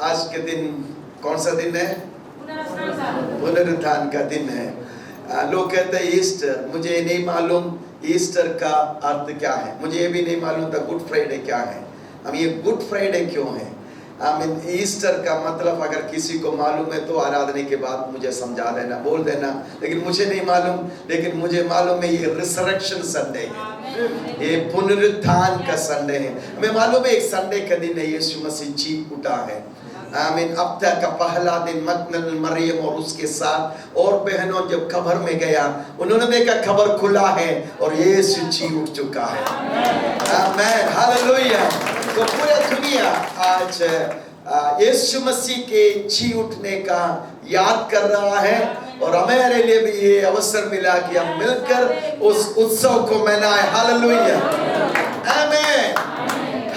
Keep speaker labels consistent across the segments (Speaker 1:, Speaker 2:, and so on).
Speaker 1: आज के दिन कौन सा दिन है? पुनरुत्थान का दिन है। लोग कहते हैं ईस्टर, मुझे नहीं मालूम ईस्टर का अर्थ क्या है, मुझे ये भी नहीं मालूम था गुड फ्राइडे क्या है। अब ये गुड फ्राइडे क्यों है? ईस्टर का मतलब अगर किसी को मालूम है तो आराधने के बाद मुझे समझा देना, बोल देना, लेकिन मुझे नहीं मालूम। लेकिन मुझे मालूम है ये रिसरेक्शन संडे है, ये पुनरुत्थान का संडे है। हमें मालूम है एक संडे का दिन है, यीशु मसीह जी उठा है। आमीन। अब तक का पहला दिन मगदल मरियम और उसके साथ और बहनों जब कब्र में गया, उन्होंने देखा कब्र खुला है और यीशु जी उठ चुका है। आमीन, हालेलुया। तो पूरी दुनिया आज यीशु मसीह के जी उठने का याद कर रहा है और हमारे लिए भी ये अवसर मिला कि हम मिलकर उस उत्सव को मनाएं। हालेलुया, आमीन,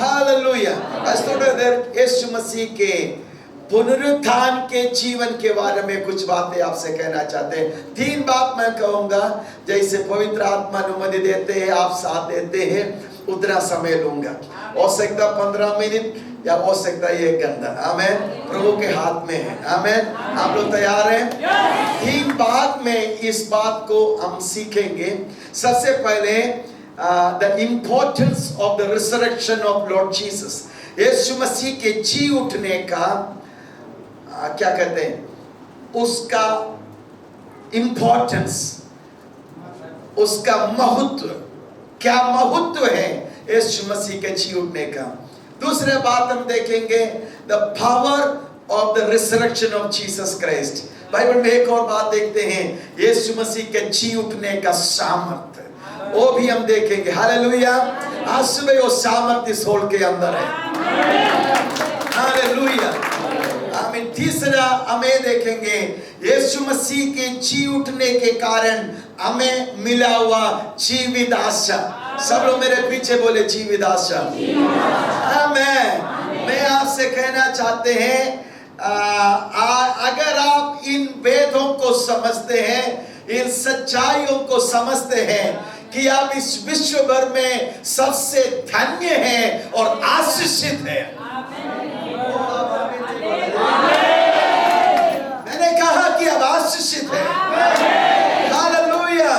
Speaker 1: हालेलुया। आज थोड़ी देर यीशु मसीह के पुनरुत्थान के जीवन के बारे में कुछ बातें आपसे कहना चाहते हैं। 3 बात मैं कहूंगा, जैसे पवित्र आत्मा अनुमति देते हैं, आप साथ देते हैं, उतना समय लूंगा। हो सकता 15 मिनट या हो सकता है 1 घंटा। आमीन, प्रभु के हाथ में है। आमीन, आप लोग तैयार हैं? 3 बात में इस बात को हम सीखेंगे। सबसे पहले the importance of the resurrection of Lord Jesus, यीशु मसीह के जी उठने का क्या कहते हैं, उसका इम्पोर्टेंस, उसका महत्व, क्या महत्व है यीशु मसीह के जी उठने का। दूसरे बात हम देखेंगे the power of the resurrection of Jesus Christ। Bible में एक और बात देखते हैं, यीशु मसीह के जी उठने का सामर्थ्य, वो भी हम देखेंगे। हालेलुया। आज सुबह वो सामर्थ्य इस हॉल के अंदर है। हालेलुया, आमीन। तीसरा हमें देखेंगे यीशु मसीह के जी उठने के कारण हमें मिला हुआ जीवित आशा। सब लोग मेरे पीछे बोले जीवित आशा। आमीन। मैं आपसे कहना चाहते हैं, अगर आप इन वेदों को समझते हैं, इन सच्चाइयों को समझते हैं कि आप इस विश्व भर में सबसे धन्य हैं और आशीषित हैं। मैंने कहा कि आप आशीषित हैं। हालेलुया,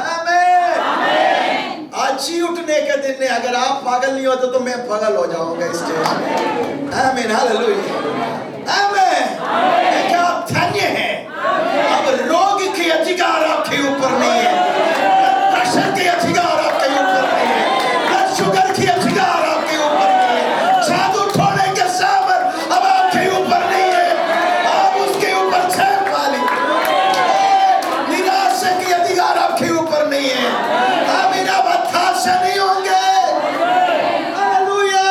Speaker 1: आमीन। आज जी उठने के दिन है, अगर आप पागल नहीं होते तो मैं पागल हो जाऊंगा इस स्टेज में। आमीन, हालेलुया, आमीन। क्या आप धन्य हैं? अब रोग के अधिकार आपके ऊपर नहीं है, प्रेशर के अधिकार आपके ऊपर नहीं है, ब्लड शुगर के अधिकार आपके ऊपर नहीं है, जादू टोने के सामर्थ अब आपके ऊपर नहीं है, आप उसके ऊपर छेड़ वाली, निराशा के अधिकार आपके ऊपर नहीं है। आमीन, आप हताशा नहीं होंगे। हालेलुया।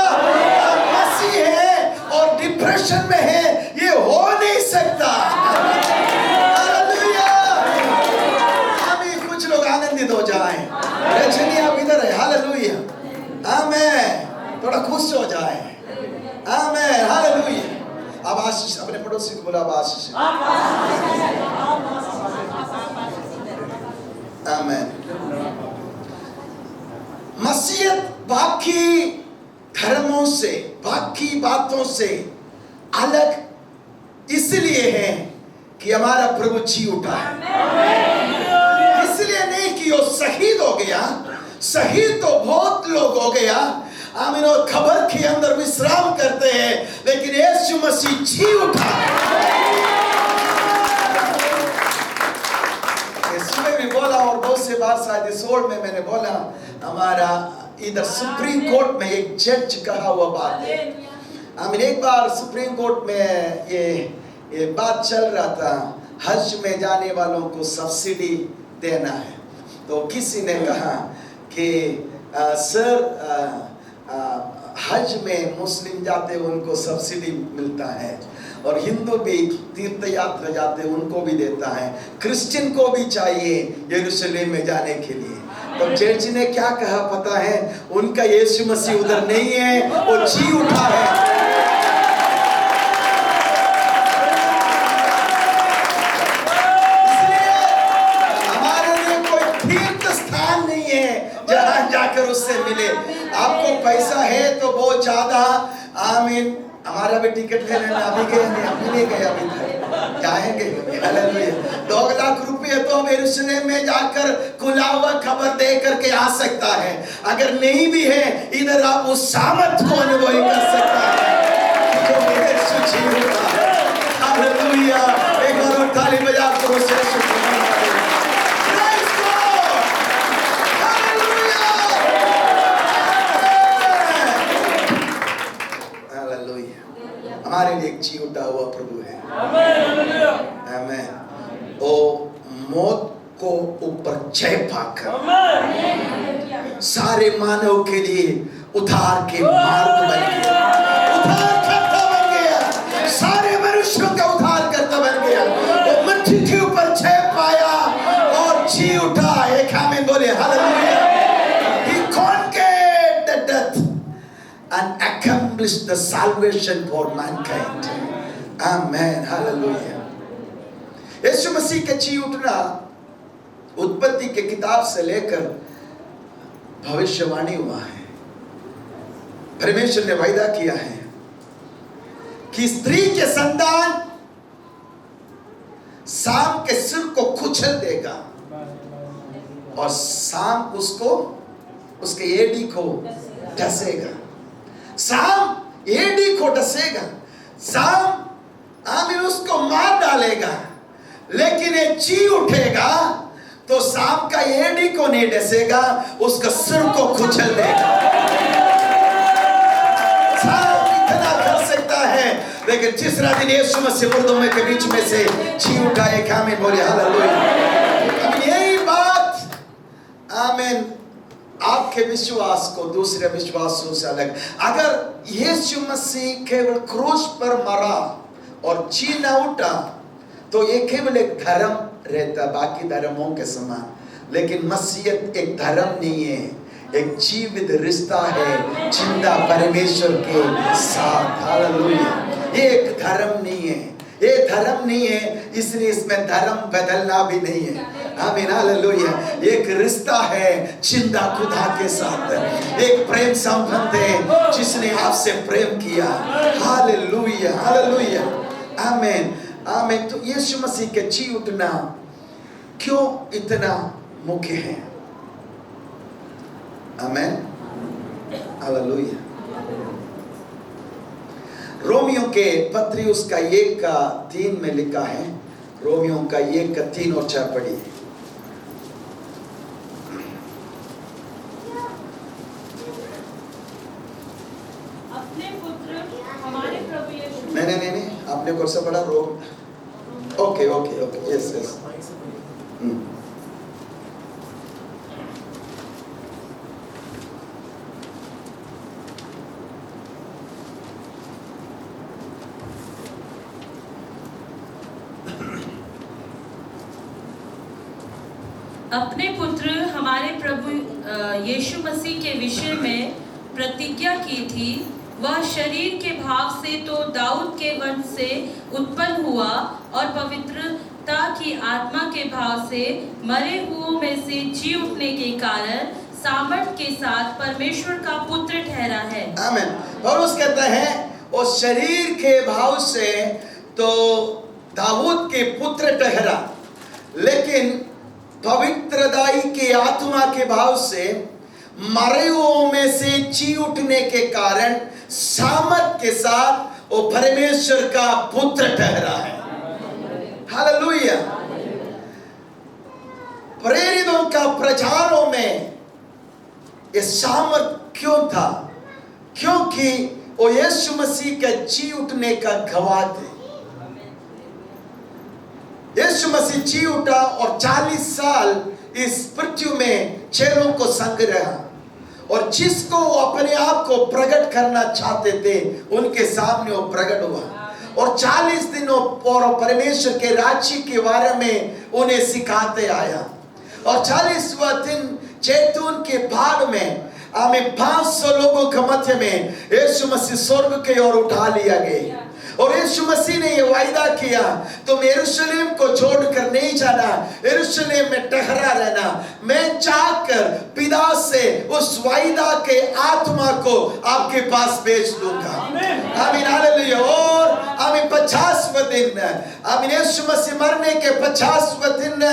Speaker 1: आप मसीह हैं और डिप्रेशन में हैं, ये हो नहीं सकता। आनंदित हो जाएं। रजनी आप इधर है। हालेलुया, आमीन। थोड़ा खुश हो जाएं। आमीन, हालेलुया। अब आशीष अपने पड़ोसी को बोला, आशीष। आमीन। मसीहत बाकी धर्मों से, बाकी बातों से अलग इसलिए है कि हमारा प्रभु जी उठा है। इसलिए नहीं कि वो शहीद हो गया, शहीद तो बहुत लोग हो गया, आमीन, और कब्र के अंदर विश्राम करते हैं, लेकिन यीशु मसीह जी उठा। इसमें भी बोला और बहुत से बार शायद इस ओर में मैंने बोला, हमारा इधर सुप्रीम कोर्ट में एक जज कहा हुआ बात है। आमीन। एक बार सुप्रीम कोर्ट में ये बात चल रहा था, हज में जाने वालों को सब्सिडी देना है। तो किसी ने कहा कि सर हज में मुस्लिम जाते हैं उनको सब्सिडी मिलता है, और हिंदू भी तीर्थ यात्रा जाते हैं उनको भी देता है, क्रिश्चियन को भी चाहिए यरूशलेम में जाने के लिए। तो जज ने क्या कहा पता है? उनका यीशु मसीह उधर नहीं है, वो जी उठा है। जाकर उससे मिले। आपको पैसा है तो बहुत ज्यादा, आमीन, हमारा भी टिकट ले लेना, अभी गए नहीं, अभी नहीं गए, अभी तक जाएंगे। हालेलुया। 2 लाख रुपए तो यरूशलेम में जाकर खुला हुआ खबर दे करके आ सकता है। अगर नहीं भी है इधर आप उस सामर्थ को अनुभव कर सकता है जो मेरे सूची होता है। हालेलुया। एक बार और ताली बजा करो से हमारे लिए एक जी उठा हुआ प्रभु है। आमीन। ओ मौत को ऊपर जय पाकर सारे मानव के लिए उद्धार के मार्ग बन गया, उद्धार करता बन गया, सारे मनुष्यों का उद्धार करता बन गया। वो मृत्यु के ऊपर जय पाया और जी उठा। एक आमीन बोले। Hallelujah. He conquered the death and accomplished the salvation for mankind. Amen. Hallelujah. यीशु मसीह के जी उठना उत्पत्ति के किताब से लेकर भविष्यवाणी हुआ है। परमेश्वर ने वायदा किया है कि स्त्री के संतान साम के सिर को कुचल देगा और साम उसको उसके एड़ी को डसेगा। साम एड़ी को डसेगा, साम आमीन उसको मार डालेगा, लेकिन ये जी उठेगा तो साम का एड़ी को नहीं डसेगा, उसका सिर को कुचल देगा। साम इतना कर सकता है, लेकिन तीसरा दिन यीशु मसीह मुर्दों में के बीच में से जी उठा। एक आमीन बोले। हालेलुया। अब यही बात आमीन आपके विश्वास को दूसरे विश्वासों से अलग। अगर यीशु मसीह केवल क्रूस पर मरा और जी न उठा तो ये केवल एक धर्म रहता, बाकी धर्मों के समान। लेकिन मसीहत एक धर्म नहीं है, एक जीवित रिश्ता है जिंदा परमेश्वर के साथ। हालेलुया। ये एक धर्म नहीं है, ये धर्म नहीं है, इसलिए इसमें धर्म बदलना भी नहीं है। आमीन। हालेलुया। एक रिश्ता है जिंदा खुदा के साथ, एक प्रेम संबंध है जिसने आपसे प्रेम किया। हालेलुया। हालेलुया। आमीन। आमीन। तो यीशु मसीह के जी उठना क्यों इतना मुख्य है? आमीन। हालेलुया। रोमियो के पत्री उसका 1:3 में लिखा है। रोमियो का 1:3 और 4 पढ़िए।
Speaker 2: अपने पुत्र हमारे प्रभु यीशु।
Speaker 1: नहीं, आपने कौन सा पढ़ा? रोम। Okay, yes.
Speaker 2: अपने पुत्र हमारे प्रभु यीशु मसीह के विषय में प्रतिज्ञा की थी। वह शरीर के भाव से तो दाऊद के वंश से उत्पन्न हुआ और पवित्रता की आत्मा के भाव से मरे हुओं में से जी उठने के कारण सामर्थ के साथ परमेश्वर का पुत्र ठहरा है।
Speaker 1: आमीन। पौलुस कहता है वो शरीर के भाव से तो दाऊद के पुत्र ठहरा, लेकिन पवित्रदाई के आत्मा के भाव से मरे हुओं में से जी उठने के कारण सामर्थ के साथ वो परमेश्वर का पुत्र ठहरा है। हालेलुया। प्रेरितों का प्रचारों में ये सामर्थ क्यों था? क्योंकि वो यीशु मसीह का जी उठने का गवाह थे। यीशु मसीह जी उठा और 40 साल इस पृथ्वी में चेलों को संग रहा, और जिसको वो अपने आप को प्रकट करना चाहते थे उनके सामने वो प्रकट हुआ, और 40 दिनों और परमेश्वर के राज्य के बारे में उन्हें सिखाते आया। और 40वां दिन जैतून के पहाड़ में हमें 500 लोगों के मध्य में यीशु मसीह स्वर्ग की ओर उठा लिया गया। और यीशु मसीह ने ये वायदा किया, तुम यरूशलेम को छोड़कर नहीं जाना, यरूशलेम में ठहरा रहना। मैं चाहकर पिता से उस वायदा के आत्मा को आपके पास भेज दूंगा। आमीन, हालेलुया। और आमीन 50वें दिन, आमीन यीशु मसीह मरने के 50वें दिन,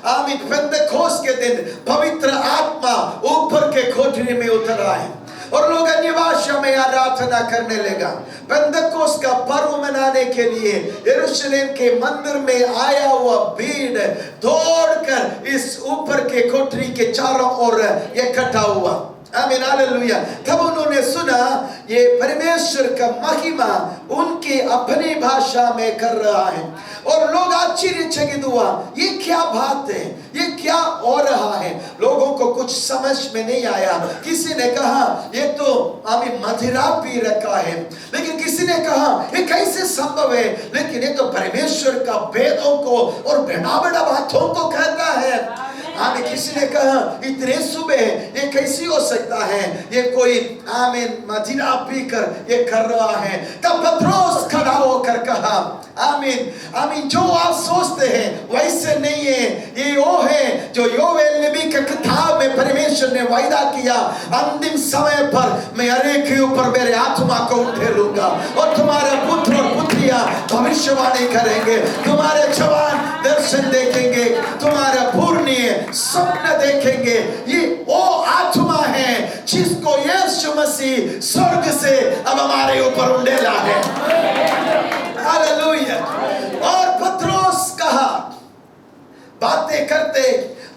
Speaker 1: आमीन पेंतकोस्त के दिन पवित्र आत्मा ऊपर के कोठरी में उतर आए और लोग अन्य भाषा में आराधना करने लगा। पेंतकोस्त का पर्व मनाने के लिए यरूशलेम के मंदिर में आया हुआ भीड़ दौड़कर इस ऊपर के कोठरी के चारों ओर इकट्ठा हुआ। आमीन, हालेलुया। तब उन्होंने सुना ये परमेश्वर का महिमा उनके अपनी भाषा में कर रहा है और लोग आश्चर्यचकित हुआ, ये क्या बात है, ये क्या हो रहा है। लोगों को कुछ समझ में नहीं आया। किसी ने कहा ये तो आमीन मदिरा पी रखा है, लेकिन किसी ने कहा ये कैसे संभव है, लेकिन ये तो परमेश्वर का वेदों को और बड़ा बड़ा बातों को कहता है। आमीन, किसी ने कहा इतने सुबह ये कैसी हो सकता है, ये कोई आमीन मदिरा पीकर ये कर रहा है। तब पत्रोस खड़ा होकर कहा, आमीन आमीन, जो आप सोचते हैं वैसे नहीं है, ये वो है जो योवेल नबी के किताब में परमेश्वर ने वायदा किया, अंतिम समय पर मैं अरे के ऊपर मेरे आत्मा को उठे लूंगा और तुम्हारे पुत्र और पुत्रियां भविष्यवाणी करेंगे, तुम्हारे जवान दर्शन देखेंगे, तुम्हारे पूर्णीय स्वप्न देखेंगे। ये वो आत्मा है जिसको यीशु मसीह स्वर्ग से अब हमारे ऊपर उंडेला है। हालेलुया। और पत्रोस कहा, बातें करते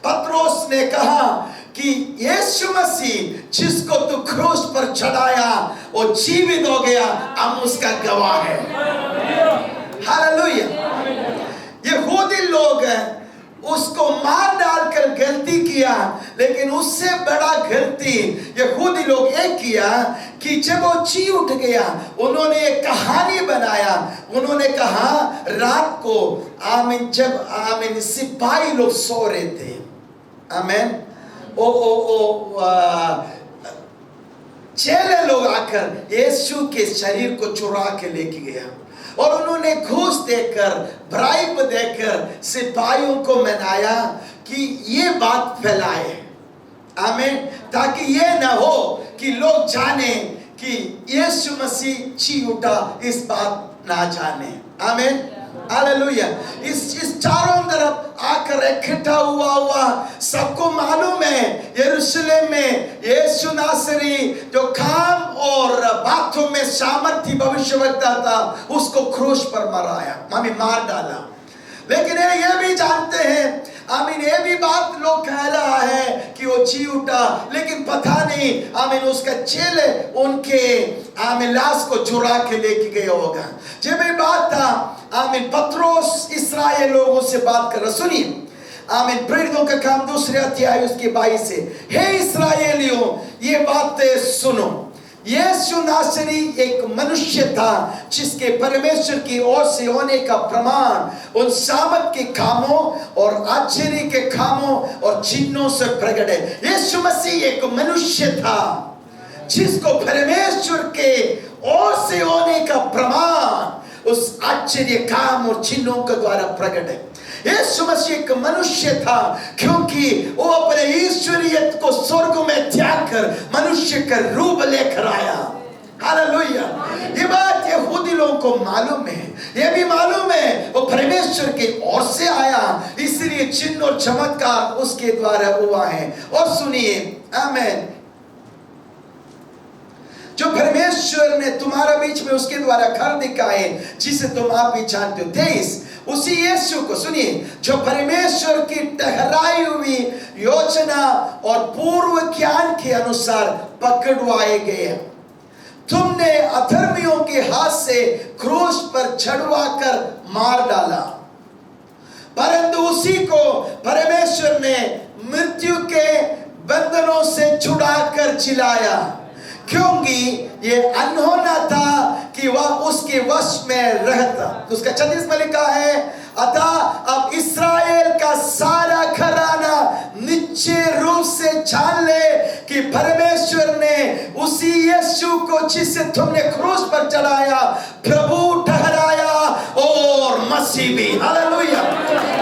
Speaker 1: पत्रोस ने कहा कि यीशु मसीह जिसको तू क्रूस पर चढ़ाया वो जीवित हो गया, हम उसका गवाह है। हालेलुया। यहूदी लोग उसको मार डालकर गलती किया, लेकिन उससे बड़ा गलती यहूदी लोग एक किया कि जब वो जी उठ गया उन्होंने एक कहानी बनाया। उन्होंने कहा रात को आमीन जब आमीन सिपाही लोग सो रहे थे, आमीन चेले लोग आकर यीशु के शरीर को चुरा के लेके गया और उन्होंने घूस देकर ब्राइब देकर सिपाहियों को मनाया कि ये बात फैलाए, आमीन, ताकि ये ना हो कि लोग जाने कि यीशु मसीह जी उठा, इस बात ना जाने। आमीन, हालेलुया। इस चारों तरफ आकर इकट्ठा हुआ सबको मालूम है यरूशलेम में यीशु नासरी जो काम और बातों में सामर्थ्य भविष्यवक्ता था उसको क्रूस पर मार डाला। लेकिन ये भी जानते हैं, आमीन, ये भी बात लोग कह रहा है कि वो जी उठा, लेकिन पता नहीं आमीन उसका चेले उनके आमीन लाश को चुरा के लेके गए होगा। जब ये बात था आमीन पत्रोस इस्राएल लोगों से बात कर रहा, सुनिए आमीन प्रेरितों का काम 2 अध्याय उसके 22 से, हे इस्राएलियों ये बातें सुनो, यीशु नासरी एक मनुष्य था जिसके परमेश्वर की ओर से होने का प्रमाण उन सामर्थ के कामों और आश्चर्य के कामों और चिन्हों से प्रकट है। यीशु मसीह एक मनुष्य था जिसको परमेश्वर के ओर से होने का प्रमाण उस आश्चर्य काम और चिन्हों के द्वारा प्रकट है। यीशु मसीह एक मनुष्य था क्योंकि वो अपने ईश्वरीयत को स्वर्ग में त्याग कर मनुष्य का रूप लेकर आया। हालेलुया। ये बात यहूदी लोगों को मालूम है, ये भी मालूम है वो परमेश्वर की ओर से आया, इसलिए चिन्ह और चमत्कार उसके द्वारा हुआ है। और सुनिए आमीन, जो परमेश्वर ने तुम्हारे बीच में उसके द्वारा घर दिखाए जिसे तुम आप भी जानते हो, 23 उसी यीशु को सुनिए जो परमेश्वर की ठहराई हुई योजना और पूर्व ज्ञान के अनुसार पकड़वाए गए। तुमने अधर्मियों के हाथ से क्रूस पर चढ़वा कर मार डाला, परंतु उसी को परमेश्वर ने मृत्यु के बंधनों से छुड़ाकर जिलाया, क्योंकि ये अनहोना था कि वह उसके वश में रहता। तो उसका 36 में लिखा है, अतः अब इस्राएल का सारा घराना निश्चय रूप से जान ले कि परमेश्वर ने उसी यीशु को जिसे तुमने क्रूस पर चढ़ाया प्रभु ठहराया और मसीह भी। हालेलुया।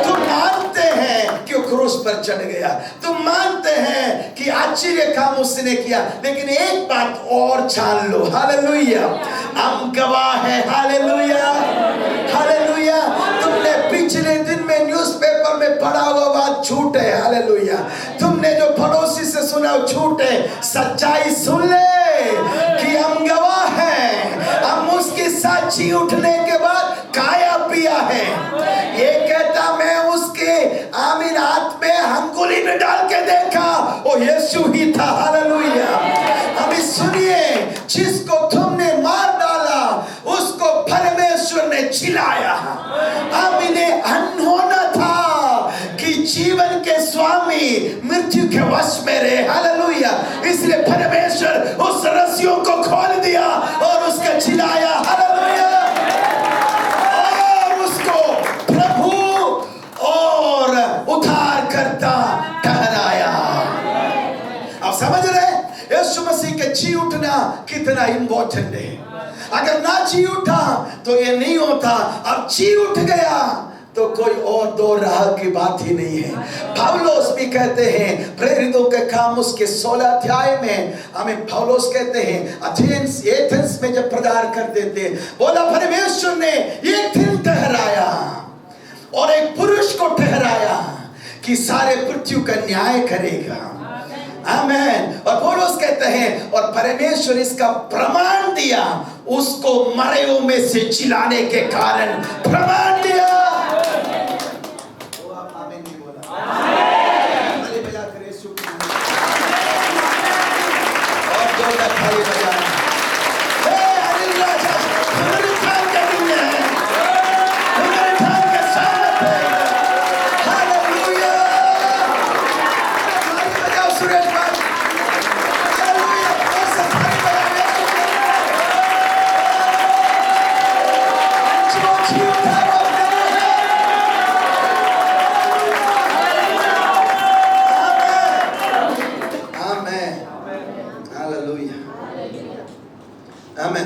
Speaker 1: तुम मानते हैं कि क्रूस पर चढ़ गया। तुम मानते हैं कि आश्चर्य काम उसने किया, लेकिन एक बात और जान लो, हालेलुया, हम गवाह हैं, हालेलुया, हालेलुया। तुमने पिछले दिन में न्यूज़पेपर में पढ़ा हुआ बात झूठ है, हालेलुया। तुमने जो पड़ोसी से सुना वो झूठ है। सच्चाई सुन ले कि हम गवाह हैं, हम उसके साथ जी उठने के बाद खाया पिया है। ये कहता मैं उसके आमीन हाथ में अंगुली में डाल के देखा, वो यीशु ही था, हालेलुया। अभी सुनिए, जिसको तुमने मार डाला उसको परमेश्वर ने जिलाया। आमीन, अनहोना था कि जीवन के स्वामी मृत्यु के वश में रहे, हालेलुया। इसलिए परमेश्वर उस रस्सियों को खोल दिया और उसका जिलाया, हालेलुया, और उसको प्रभु और उद्धार करता ठहराया। आप समझ रहे हैं यीशु मसीह के जी उठना कितना इंपॉर्टेंट है। अगर ना जी उठा तो ये नहीं होता, अब जी उठ गया तो कोई और दो राह की बात ही नहीं है। पौलुस भी कहते हैं प्रेरितों के काम उसके 16 अध्याय में, हमें पौलुस कहते हैं एथेंस में जब प्रचार करते थे, बोला परमेश्वर ने एक दिन ठहराया और एक पुरुष को ठहराया कि सारे पृथ्वी का न्याय करेगा, आमीन। और पौलुस कहते हैं और परमेश्वर इसका प्रमाण दिया, उसको मरे में से जिलाने के कारण प्रमाण दिया।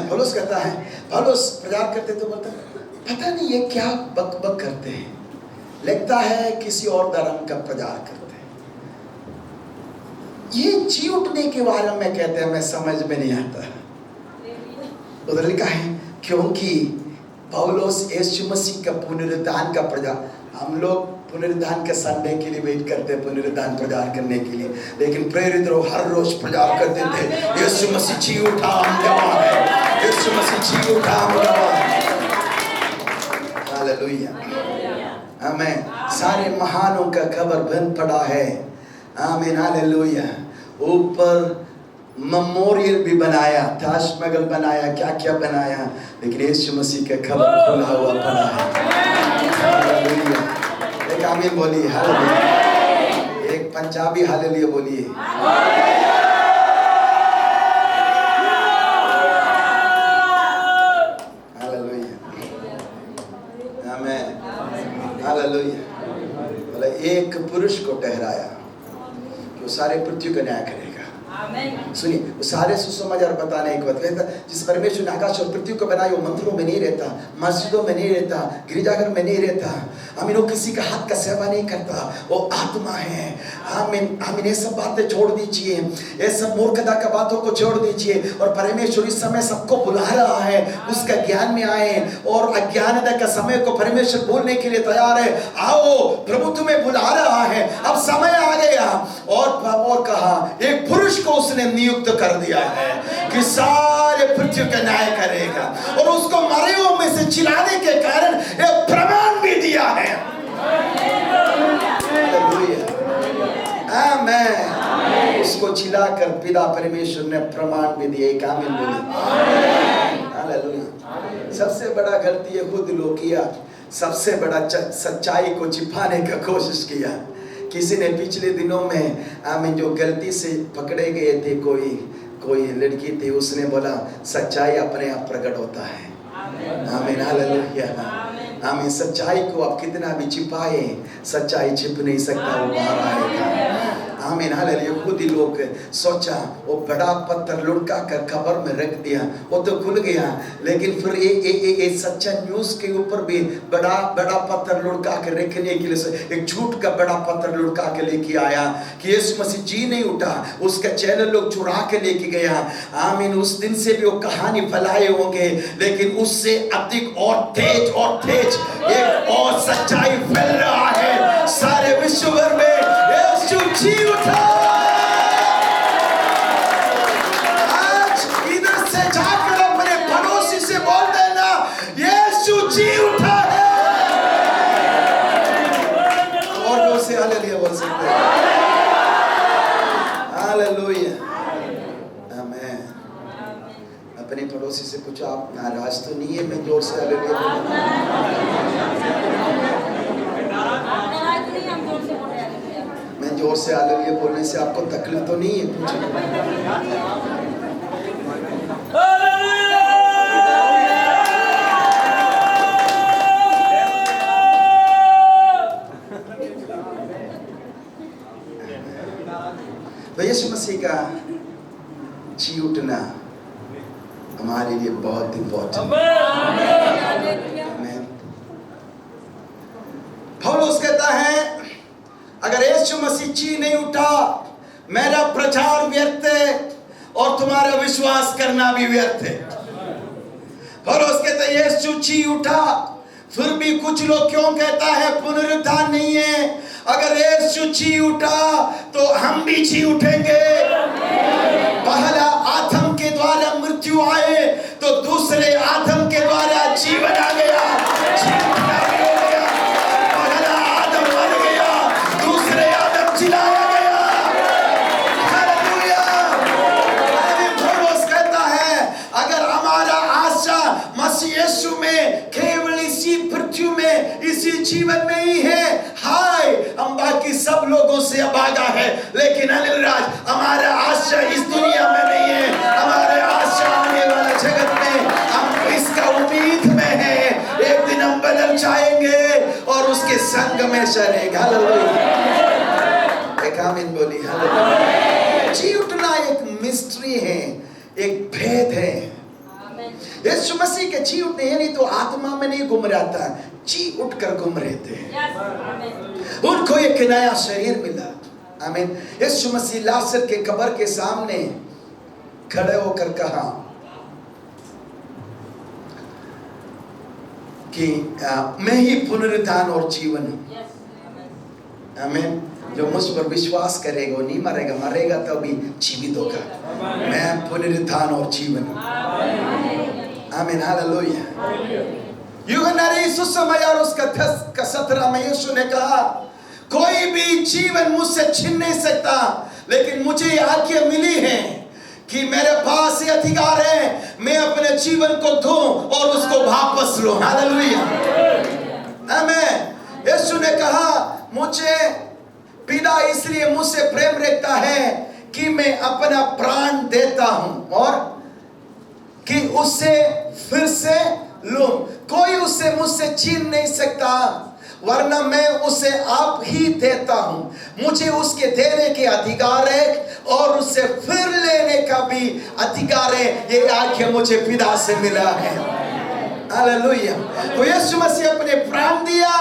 Speaker 1: पौलुस कहता है, पौलुस प्रचार करते तो बोलता पता नहीं ये क्या बक बक करते हैं, लगता है किसी और धर्म का प्रचार करते हैं। ये जी उठने के बारे में कहते हैं, मैं समझ में नहीं आता। उधर लिखा है क्योंकि पौलुस यीशु मसीह का पुनरुत्थान का प्रचार, हम लोग पुनरुत्थान के संडे के लिए वेट करते हैं पुनरुत्थान प्रचार करने के लिए, लेकिन प्रेरित लोग हर रोज प्रचार करते थे यीशु मसीह जी उठा, हम गवाह हैं, यीशु मसीह जी उठा, हम गवाह हैं, हालेलुया, आमीन। सारे महानों का खबर बंद पड़ा है, आमीन, हालेलुया। ऊपर मेमोरियल भी बनाया, ताजमहल बनाया, क्या क्या बनाया, लेकिन यीशु मसीह का खबर खुला हुआ पड़ा है, हालेलुया। एक आमीन बोलिए, हालेलुया। एक पंजाबी हालेलुया बोलिए, हालेलुया, आमीन, हालेलुया। बोले एक पुरुष को ठहराया कि वो सारे पृथ्वी का न्याय करेगा। सुनिए, वो सारे सुसमाचार बताने एक बात कहता, जिस परमेश्वर ने आकाश और पृथ्वी को बनाया वो मंदिरों में नहीं रहता, मस्जिदों में नहीं रहता, गिरजाघर में नहीं रहता, आमीन। वो किसी का हाथ का सेवा नहीं करता, वो आत्मा है, आमीन, आमीन। ये सब बातें छोड़ दीजिए, ये सब मूर्खता का बातों को छोड़ दीजिए, और परमेश्वर इस समय सबको बुला रहा है उसका ज्ञान में आए, और अज्ञानता का समय को परमेश्वर बोलने के लिए तैयार है। आओ, प्रभु तुम्हें बुला रहा है, अब समय आ गया। और कहा एक पुरुष को उसने नियुक्त कर दिया है कि सारे पृथ्वी का न्याय करेगा, और उसको मरे हुओं में से जिलाने के कारण एक प्रमाण भी दिया है, आमीन। उसको जिलाकर पिता परमेश्वर ने प्रमाण भी दिया, एक आमीन बोलिए, हालेलुया। सबसे बड़ा गलती यहूद लोग किया, सबसे बड़ा सच्चाई को छिपाने का कोशिश किया। किसी ने पिछले दिनों में आमीन जो गलती से पकड़े गए थे, कोई लड़की थी, उसने बोला सच्चाई अपने आप प्रकट होता है, आमीन, हालेलुया, आमीन। सच्चाई को आप कितना भी छिपाए, सच्चाई छिप नहीं सकता, वो बाहर आएगा, आमीन हालेलुया। यहूदी लोग सोचा वो बड़ा पत्थर लुढ़का कर कब्र में रख दिया, वो तो खुल गया, लेकिन फिर ये सच्चा न्यूज़ के ऊपर भी बड़ा पत्थर लुढ़का के रखने के लिए एक झूठ का बड़ा पत्थर लुढ़का के लेके आया कि यीशु मसीह जी नहीं उठा, उसका चेले लोग चुरा के लेके गया। आमीन। उस दिन से भी वो कहानी फैलाए होंगे, लेकिन उससे अधिक और तेज एक और सच्चाई फैल रहा है सारे विश्व भर में। यीशु जी उठा। आज इधर से जाकर अपने पड़ोसी से बोल देना, यीशु जी उठा है। और जो से हालेलुया बोल सकते हैं। हालेलुया। आमीन। अपने पड़ोसी से पूछो, आप नाराज तो नहीं है? मैं जोर से हालेलुया जोर से हालेलुया बोलने से आपको तकलीफ तो नहीं है? पूछो। तो यीशु मसीह का जी उठना हमारे लिए बहुत इम्पोर्टेंट है। पौलुस कहता है, अगर यीशु मसीह जी नहीं उठा, मेरा प्रचार व्यर्थ है और तुम्हारा विश्वास करना भी व्यर्थ है। पौलुस कहता है, यीशु जी उठा, फिर भी कुछ लोग क्यों कहता है पुनरुत्थान नहीं है? अगर यीशु जी उठा तो हम भी जी उठेंगे। पहला आदम के द्वारा मृत्यु आए तो दूसरे आदम के द्वारा जीवन आ गया। पहला आदम मर गया, दूसरे आदम जिलाया गया। हालेलुया। पौलुस कहता है, अगर हमारा आशा मसीह यीशु में केवल इसी पृथ्वी में, इसी जीवन में ही है, हाय हम बाकी सब लोगों से अभागा है, लेकिन अनिल राज हमारा आशा इस दुनिया में नहीं है। हमारे आशा आने वाला जगत में, हम इसका उम्मीद में है, एक दिन हम बदल जाएंगे और उसके संग में चलेंगे। हालेलुया। एक आमीन बोली। हालेलुया। जी उठना एक मिस्ट्री है, एक भेद है। यीशु मसीह के जी उठने यानी तो आत्मा में नहीं घूम रहा था, जी उठकर घूम रहे थे। उनको एक नया शरीर मिला। आमीन। यीशु मसीह लाजर के कब्र के सामने खड़े होकर कहा कि मैं ही पुनरुत्थान और जीवन हूं। आमीन। जो मुझ पर विश्वास करेगा वो नहीं मरेगा, मरेगा तो भी जीवित होगा। मैं पुनरुत्थान और जीवन हूं। आमीन। हालेलुया। यूहन्ना सुसमाचार और उसका 10:17 में यीशु ने कहा, कोई भी जीवन मुझसे छीन नहीं सकता, लेकिन मुझे आज्ञा मिली है कि मेरे पास ये अधिकार है, मैं अपने जीवन को दूं और उसको वापस लूं। हालेलुया। आमीन। यीशु ने कहा, मुझे पिता इसलिए मुझसे प्रेम रखता है कि मैं अपना प्राण देता हूं और कि उससे फिर से लूं। कोई उसे मुझसे छीन नहीं सकता, वरना मैं उसे आप ही देता हूं। मुझे उसके देने के अधिकार है और उससे फिर लेने का भी अधिकार है। ये आज्ञा मुझे पिता से मिला है। हालेलुया। तो यीशु मसीह अपने प्राण दिया।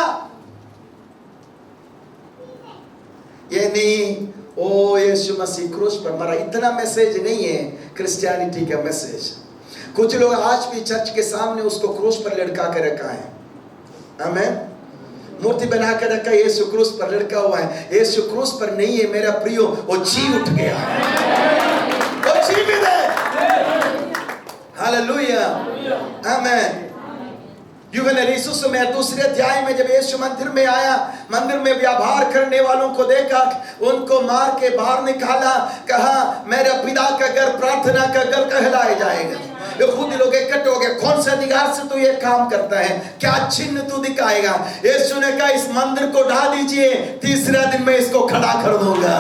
Speaker 1: ये नहीं ओ यीशु मसीह क्रूस पर मरा, इतना मैसेज नहीं है क्रिश्चियनिटी का मैसेज। कुछ लोग आज भी चर्च के सामने उसको क्रूस पर लटका के रखा है। आमीन। मूर्ति बना कर रखा है, यीशु क्रूस पर लटका हुआ है। यीशु क्रूस पर नहीं है मेरा प्रियो, वो जी उठ गया, वो जीवित है। हालेलुया। आमीन। यूहन्ना में 2 अध्याय में जब यीशु मंदिर में आया, मंदिर में व्यापार करने वालों को देखा, उनको मार के बाहर निकाला, कहा मेरा पिता का घर प्रार्थना का घर कहलाया जाएगा। यहूदी लोग इकट्ठे हो गए, कौन सा अधिकार से तू ये काम करता है, क्या चिन्ह तू दिखाएगा? यीशु ने कहा, इस मंदिर को ढा दीजिए, तीसरा दिन में इसको खड़ा कर दूंगा।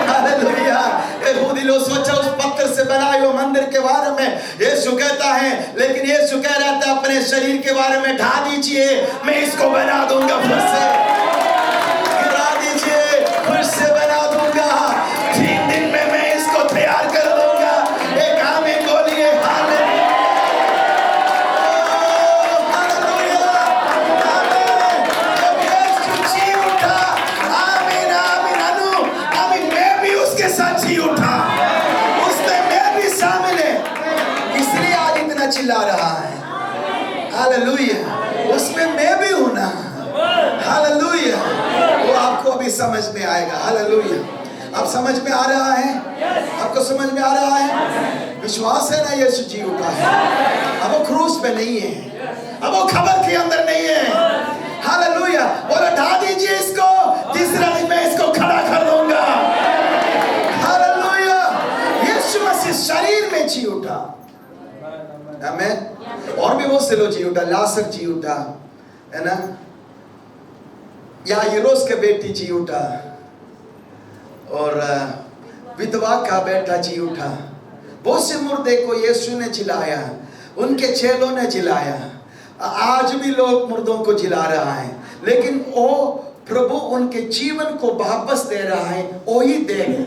Speaker 1: हालेलुया। यहूदी लोग सोचा उस पत्थर से बनाए हुए मंदिर के बारे में यीशु कहता है, लेकिन यीशु कह रहा था अपने शरीर के बारे में, ढा दीजिए, मैं इसको बना दूंगा, फिर से गिरा दीजिए, फिर से बना दूंगा। चिल्ला रहा है? हालेलुया। उसमें मैं भी हूं ना। हालेलुया। वो आपको अभी समझ में आएगा। हालेलुया। अब समझ में आ रहा है? आपको समझ में आ रहा है? विश्वास है ना यीशु जी उठा है। अब वो क्रूस पे नहीं है, अब वो खबर के अंदर नहीं है। हालेलुया। बोलो ढा दीजिए इसको, तीसरे दिन में इसको खड़ा कर दूंगा। हालेलुया। यीशु मसीह शरीर में जी उठा। आमीन। और भी बहुत से लोग जी उठा। लाजर जी उठा, है ना? याईरोस के बेटी जी उठा, और विधवा का बेटा जी उठा। बहुत से मुर्दे को यीशु ने जिलाया, उनके चेलों ने जिलाया। आज भी लोग मुर्दों को जिला रहा है, लेकिन वो प्रभु उनके जीवन को वापस दे रहा है। वही देह है,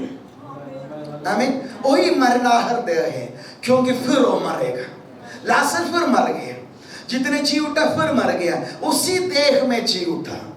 Speaker 1: आमीन। वही मरनाहर देह है, क्योंकि फिर वो मरेगा। लाजर फिर मर गया, जितने जी उठा फिर मर गया, उसी देह में जी उठा।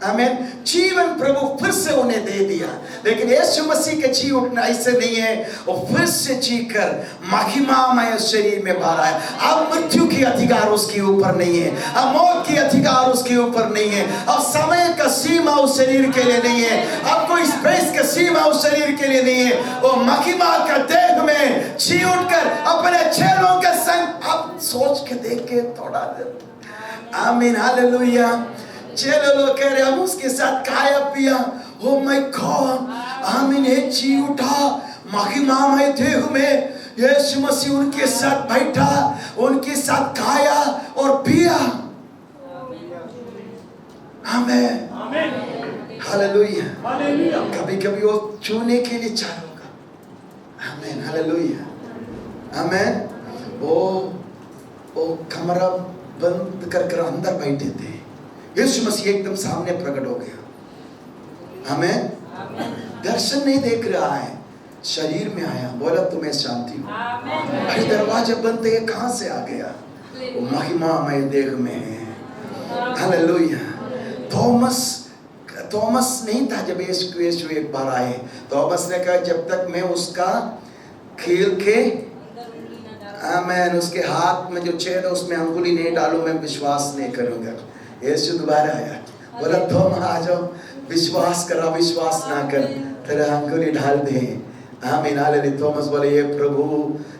Speaker 1: आमीन। जीवन प्रभु फिर से उन्हें दे दिया। लेकिन यीशु मसीह के जी उठना ऐसे नहीं है, वो फिर से जीकर महिमामय शरीर में भरा है। अब मृत्यु की अधिकार उसके ऊपर नहीं है, अब मौत की अधिकार उसके ऊपर नहीं है, अब समय का सीमा उस शरीर के लिए नहीं है, अब कोई स्पेस का सीमा उस शरीर के लिए नहीं है। वो महिमा का देह में जी उठकर अपने चेलों के संग, अब सोच के देख के थोड़ा देर, आमीन। हालेलुया। चेलो लोग कह रहे हम उसके साथ खाया पिया। ओ माय गॉड, आमीन। एक जी उठा महिमामय देह में, यीशु मसीह उनके साथ बैठा, उनके साथ खाया और पिया। आमीन। हालेलुया। कभी कभी वो छूने के लिए चाहूंगा। आमीन। हालेलुया। आमीन। वो कमरा बंद कर अंदर बैठे थे, यीशु मसीह एकदम सामने प्रकट हो गया। हमें दर्शन नहीं देख रहा है, शरीर में आया, बोला तुम्हें शांति हो। अरे दरवाजा बंद है, कहां से आ गया? वो महिमामय देह में है। हालेलुया। थॉमस नहीं था जब यीशु एक बार आए। थॉमस ने कहा जब तक मैं उसका खेल के, मैं उसके हाथ में जो छेद है उसमें अंगुली नहीं डालूं, मैं विश्वास नहीं करूंगा। यीशु दोबारा आया, बोला तुम आ जाओ, विश्वास करा, विश्वास ना कर तेरा अंगुली डाल दे। आमीन। हालेलुया। थॉमस बोले ये प्रभु,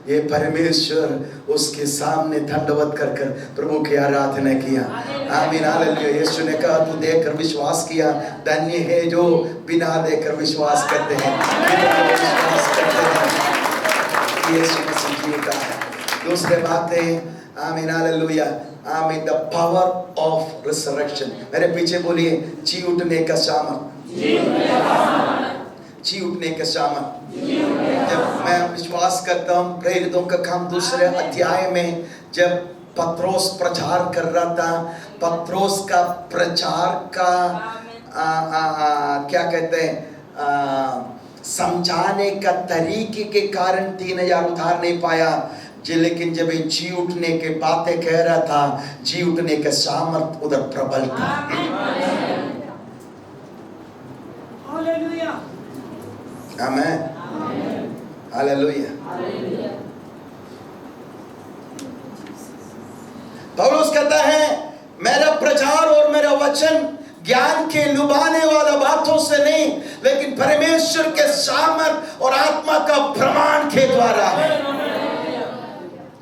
Speaker 1: ये परमेश्वर, उसके सामने दंडवत कर कर प्रभु की आराधना किया। आमीन। हालेलुया। यीशु ने कहा तू देखकर विश्वास किया, धन्य है जो बिना देखकर विश्वास करते हैं। यीशु मसीह जी का है। दूसरे बातें, आमीन। हालेलुया। आमीन। The power of resurrection. मेरे पीछे बोलिए जी उठने का सामर्थ। जी उठने का सामर्थ। जब मैं विश्वास करता हूँ प्रेरितों का काम दूसरे अध्याय में, जब पत्रोस प्रचार कर रहा था, पत्रोस का प्रचार का क्या कहते हैं, समझाने का तरीके के कारण 3000 उधार नहीं पाया जी। लेकिन जब जी उठने के बातें कह रहा था, जी उठने का सामर्थ उधर प्रबल था। आमीन। हालेलुया। पौलुस कहता है मेरा प्रचार और मेरा वचन ज्ञान के लुभाने वाला बातों से नहीं, लेकिन परमेश्वर के सामर्थ और आत्मा का प्रमाण के द्वारा है।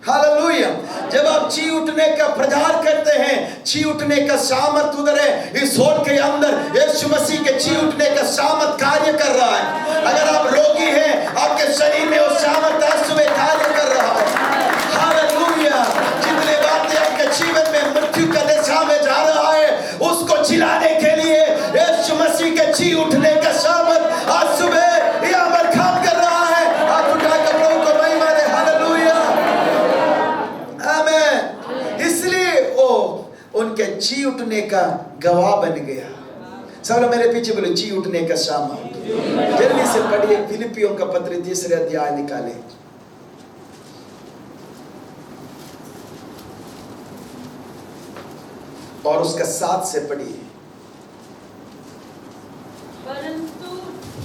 Speaker 1: हालेलुया। जब आप जी उठने का प्रचार करते हैं, जी उठने का सामर्थ उधर है। इस होठ के अंदर यीशु मसीह के जी उठने का सामर्थ कार्य कर रहा है। अगर आप रोगी हैं, आपके शरीर में वो सामर्थ आज सुबह कार्य कर रहा है। हालेलुया। जितने बातें आपके जीवन में मृत्यु का दिशा में जा रहा है, उसको जिलाने के लिए यीशु मसीह के जी उठने का सामर्थ आज सुबह यहाँ पर काम कर रहा है। आप उठाकर प्रभु को महिमा दे। हालेलुया। आमीन। इसलिए वो उनके जी उठने का गवाह बन गया। सब लोग मेरे पीछे बोले जी उठने का सामर्थ। जल्दी से पढ़िए फिलिपियों का पत्र 3 अध्याय निकाले। और उसका 7 से पढ़िए।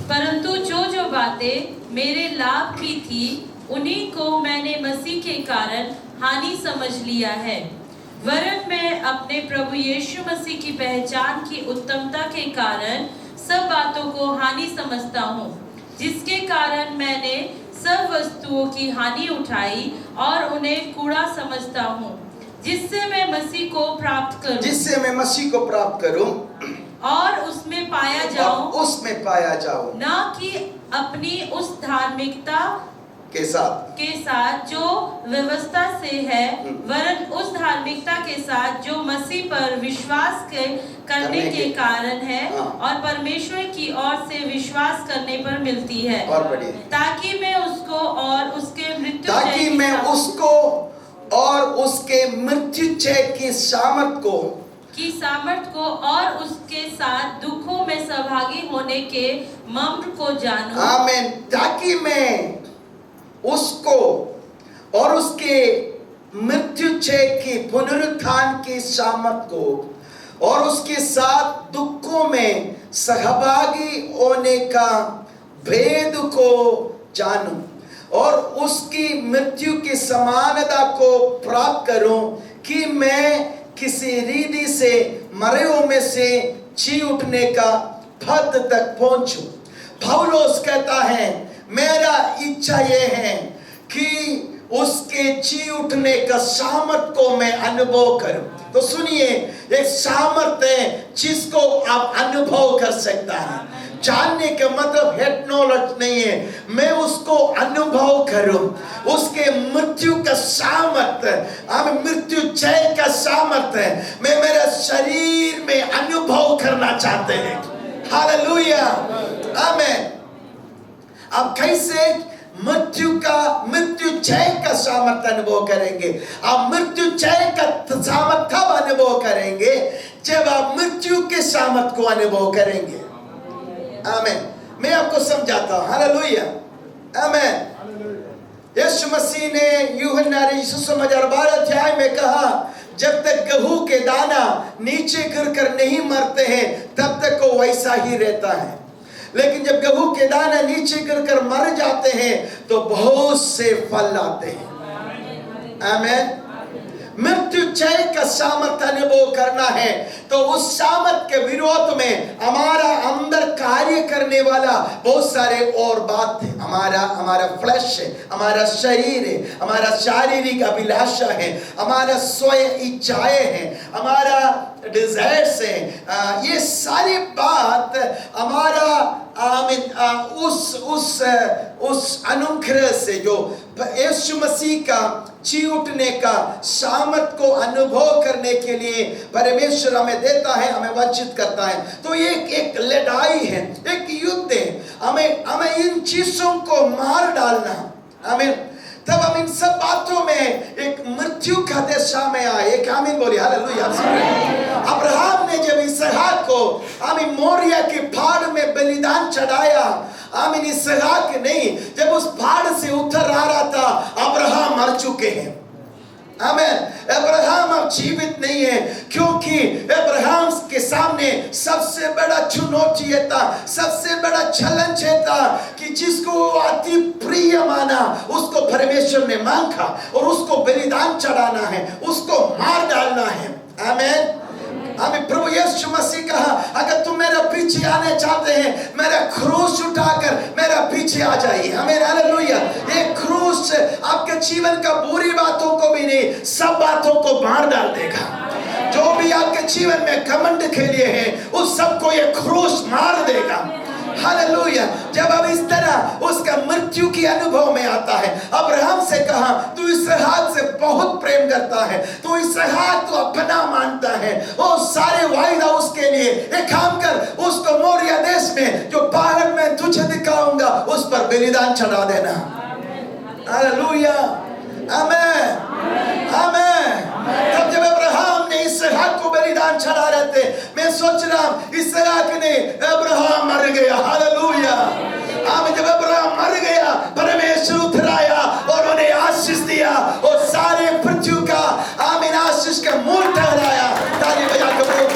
Speaker 2: परंतु जो बातें मेरे लाभ की थी उन्हीं को मैंने मसीह के कारण हानि समझ लिया है। वरन मैं अपने प्रभु यीशु मसीह की पहचान की उत्तमता के कारण सब बातों को हानि समझता हूँ, जिसके कारण मैंने सब वस्तुओं की हानि उठाई और उन्हें कूड़ा समझता हूँ, जिससे मैं मसीह को प्राप्त करूँ और उसमें पाया जाऊँ, ना कि अपनी उस धार्मिकता
Speaker 1: के साथ
Speaker 2: जो व्यवस्था से है, वरन उस धार्मिकता के साथ जो मसीह पर विश्वास करने के कारण है और परमेश्वर की ओर से विश्वास करने पर मिलती है, ताकि मैं उसको और उसके मृत्युंजय की सामर्थ को और उसके साथ दुखों में सहभागी होने के मर्म को जानूं।
Speaker 1: आमीन। ताकि मैं उसको और उसके मृत्युंजय की पुनरुत्थान की सामर्थ को और उसके साथ दुखों में सहभागी होने का भेद को जानूं और उसकी मृत्यु की समानता को प्राप्त करूं, कि मैं किसी रीति से मरे हुओं में से जी उठने का पद तक पहुंचूं। पौलुस कहता है, मेरा इच्छा यह है कि उसके जी उठने का सामर्थ को मैं अनुभव करूं। तो सुनिए, एक सामर्थ है जिसको आप अनुभव कर सकता है। जानने का मतलब हेड नॉलेज नहीं है, मैं उसको अनुभव करूं, उसके मृत्यु का सामर्थ, मृत्युंजय का सामर्थ है, मैं मेरे शरीर में अनुभव करना चाहते हैं। हालेलुया, आमीन। आप कैसे मृत्युंजय का सामर्थ अनुभव करेंगे? आप मृत्युंजय का सामर्थ कब अनुभव करेंगे? जब आप मृत्यु के सामर्थ को अनुभव करेंगे। आमीन। मैं आपको समझाता हूं। हालेलुया, आमीन। यीशु मसीह ने यूहन्ना सुसमाचार 12 अध्याय में कहा, जब तक गेहूं के दाना नीचे गिरकर नहीं मरते हैं तब तक वो वैसा ही रहता है, लेकिन जब गेहूं के दाना नीचे गिरकर मर जाते हैं तो बहुत से फल आते हैं। आमीन। मृत्युंजय का सामर्थ अनुभव करना है तो उस सामर्थ के विरोध में हमारा अंदर कार्य करने वाला बहुत सारे और बात है। हमारा फ्लैश है, हमारा शरीर है, हमारा शारीरिक अभिलाषा है, हमारा स्वयं इच्छाएं हैं, हमारा डिजायर्स है। ये सारी बात हमारा उस अनुग्रह से जो यीशु मसीह का जी उठने का सामर्थ को अनुभव करने के लिए परमेश्वर हमें देता है, हमें वंचित करता है। तो ये एक लड़ाई है, एक युद्ध है। हमें इन चीजों को मार डालना। आमीन। तब हम इन सब बातों में एक मृत्यु का दशा में आए। एक आमीन बोलिए। हालेलुया। अब्राहम ने जब इसहाक को मोरिया के पहाड़ में बलिदान चढ़ाया, इसहाक नहीं, जब उस पहाड़ से उतर आ रहा था, अब्राहम मर चुके हैं। आमीन। अब्राहम अब जीवित नहीं है, क्योंकि अब्राहम के सामने सबसे बड़ा चुनौती था, सबसे बड़ा चैलेंज था कि जिसको अति प्रिय माना उसको परमेश्वर ने मांगा और उसको बलिदान चढ़ाना है, उसको मार डालना है। आमीन। प्रभु यीशु मसीह कहा, अगर तुम मेरे पीछे आने चाहते हैं, मेरा क्रूस उठाकर मेरा पीछे आ जाइए। आमीन। हालेलुया। ये क्रूस आपके जीवन का बुरी बातों को भी नहीं, सब बातों को मार डाल देगा। जो भी आपके जीवन में घमंड के लिए है, उस सबको ये क्रूस मार देगा। हालेलुया। जब अब इस तरह उसका मृत्यु की अनुभव में आता है, अब्राहम से कहा, तू इसहाक से बहुत प्रेम करता है, तू इसहाक को अपना मानता है, वो सारे वायदा उसके लिए, एक काम कर, उसको मोरिया देश में जो पहाड़ में तुझे दिखाऊंगा उस पर बलिदान चढ़ा देना। हालेलुया। आमीन। आमीन। तब जब अब्राहम ने इसहाक को बलिदान चढ़ा रहे थे, मैं सोच रहा हूं इसहाक ने, अब्राहम मर गया। हालेलुया। आमीन। जब अब्राहम मर गया, परमेश्वर उतर आया और उन्हें आशीष दिया और सारे पृथ्वी का आमीन आशीष का मूल ठहराया। ताली बजा के प्रभु को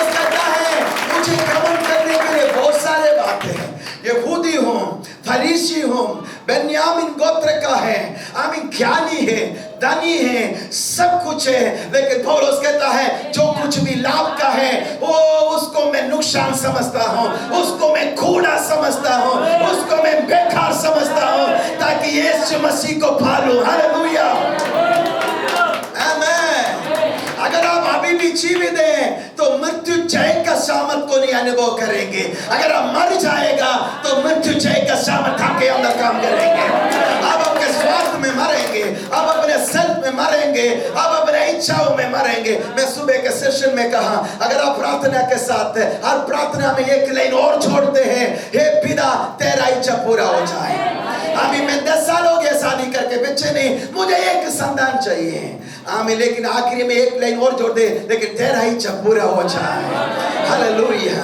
Speaker 1: कहता है, मुझे घमंड करने के लिए बहुत सारे बातें हैं। यहूदी हो, फरीसी हूँ, बेन्यामीन गोत्र का है, आमीन, ज्ञानी है, धनी है, सब कुछ है, लेकिन पौलुस कहता है जो कुछ भी लाभ का है वो उसको मैं नुकसान समझता हूँ, उसको मैं कूड़ा समझता हूँ, उसको मैं बेकार समझता हूँ, ताकि यीशु मसीह को पालूं। हालेलुया, अगर आप अभी भी जीवित हैं तो मृत्यु जय का सामर्थ को नहीं अनुभव करेंगे। अगर आप मर जाएगा तो मृत्यु जय का सामर्थ आपके अंदर काम करेंगे। आप अपने स्वार्थ में मरेंगे, आप अपने सेल्फ में मरेंगे, आप अपने इच्छाओं में मरेंगे। मैं सुबह के सेशन में कहा, अगर आप प्रार्थना के साथ हर प्रार्थना में एक लाइन और छोड़ते हैं, हे पिता तेरा इच्छा पूरा हो जाए। अभी मैं 10 साल हो गए शादी करके, बच्चे नहीं, मुझे एक संतान चाहिए, आमीन, लेकिन आखिरी में एक लाइन और जोड़ दे, लेकिन तेरा इच्छा पूरा हो जाए। हालेलुया,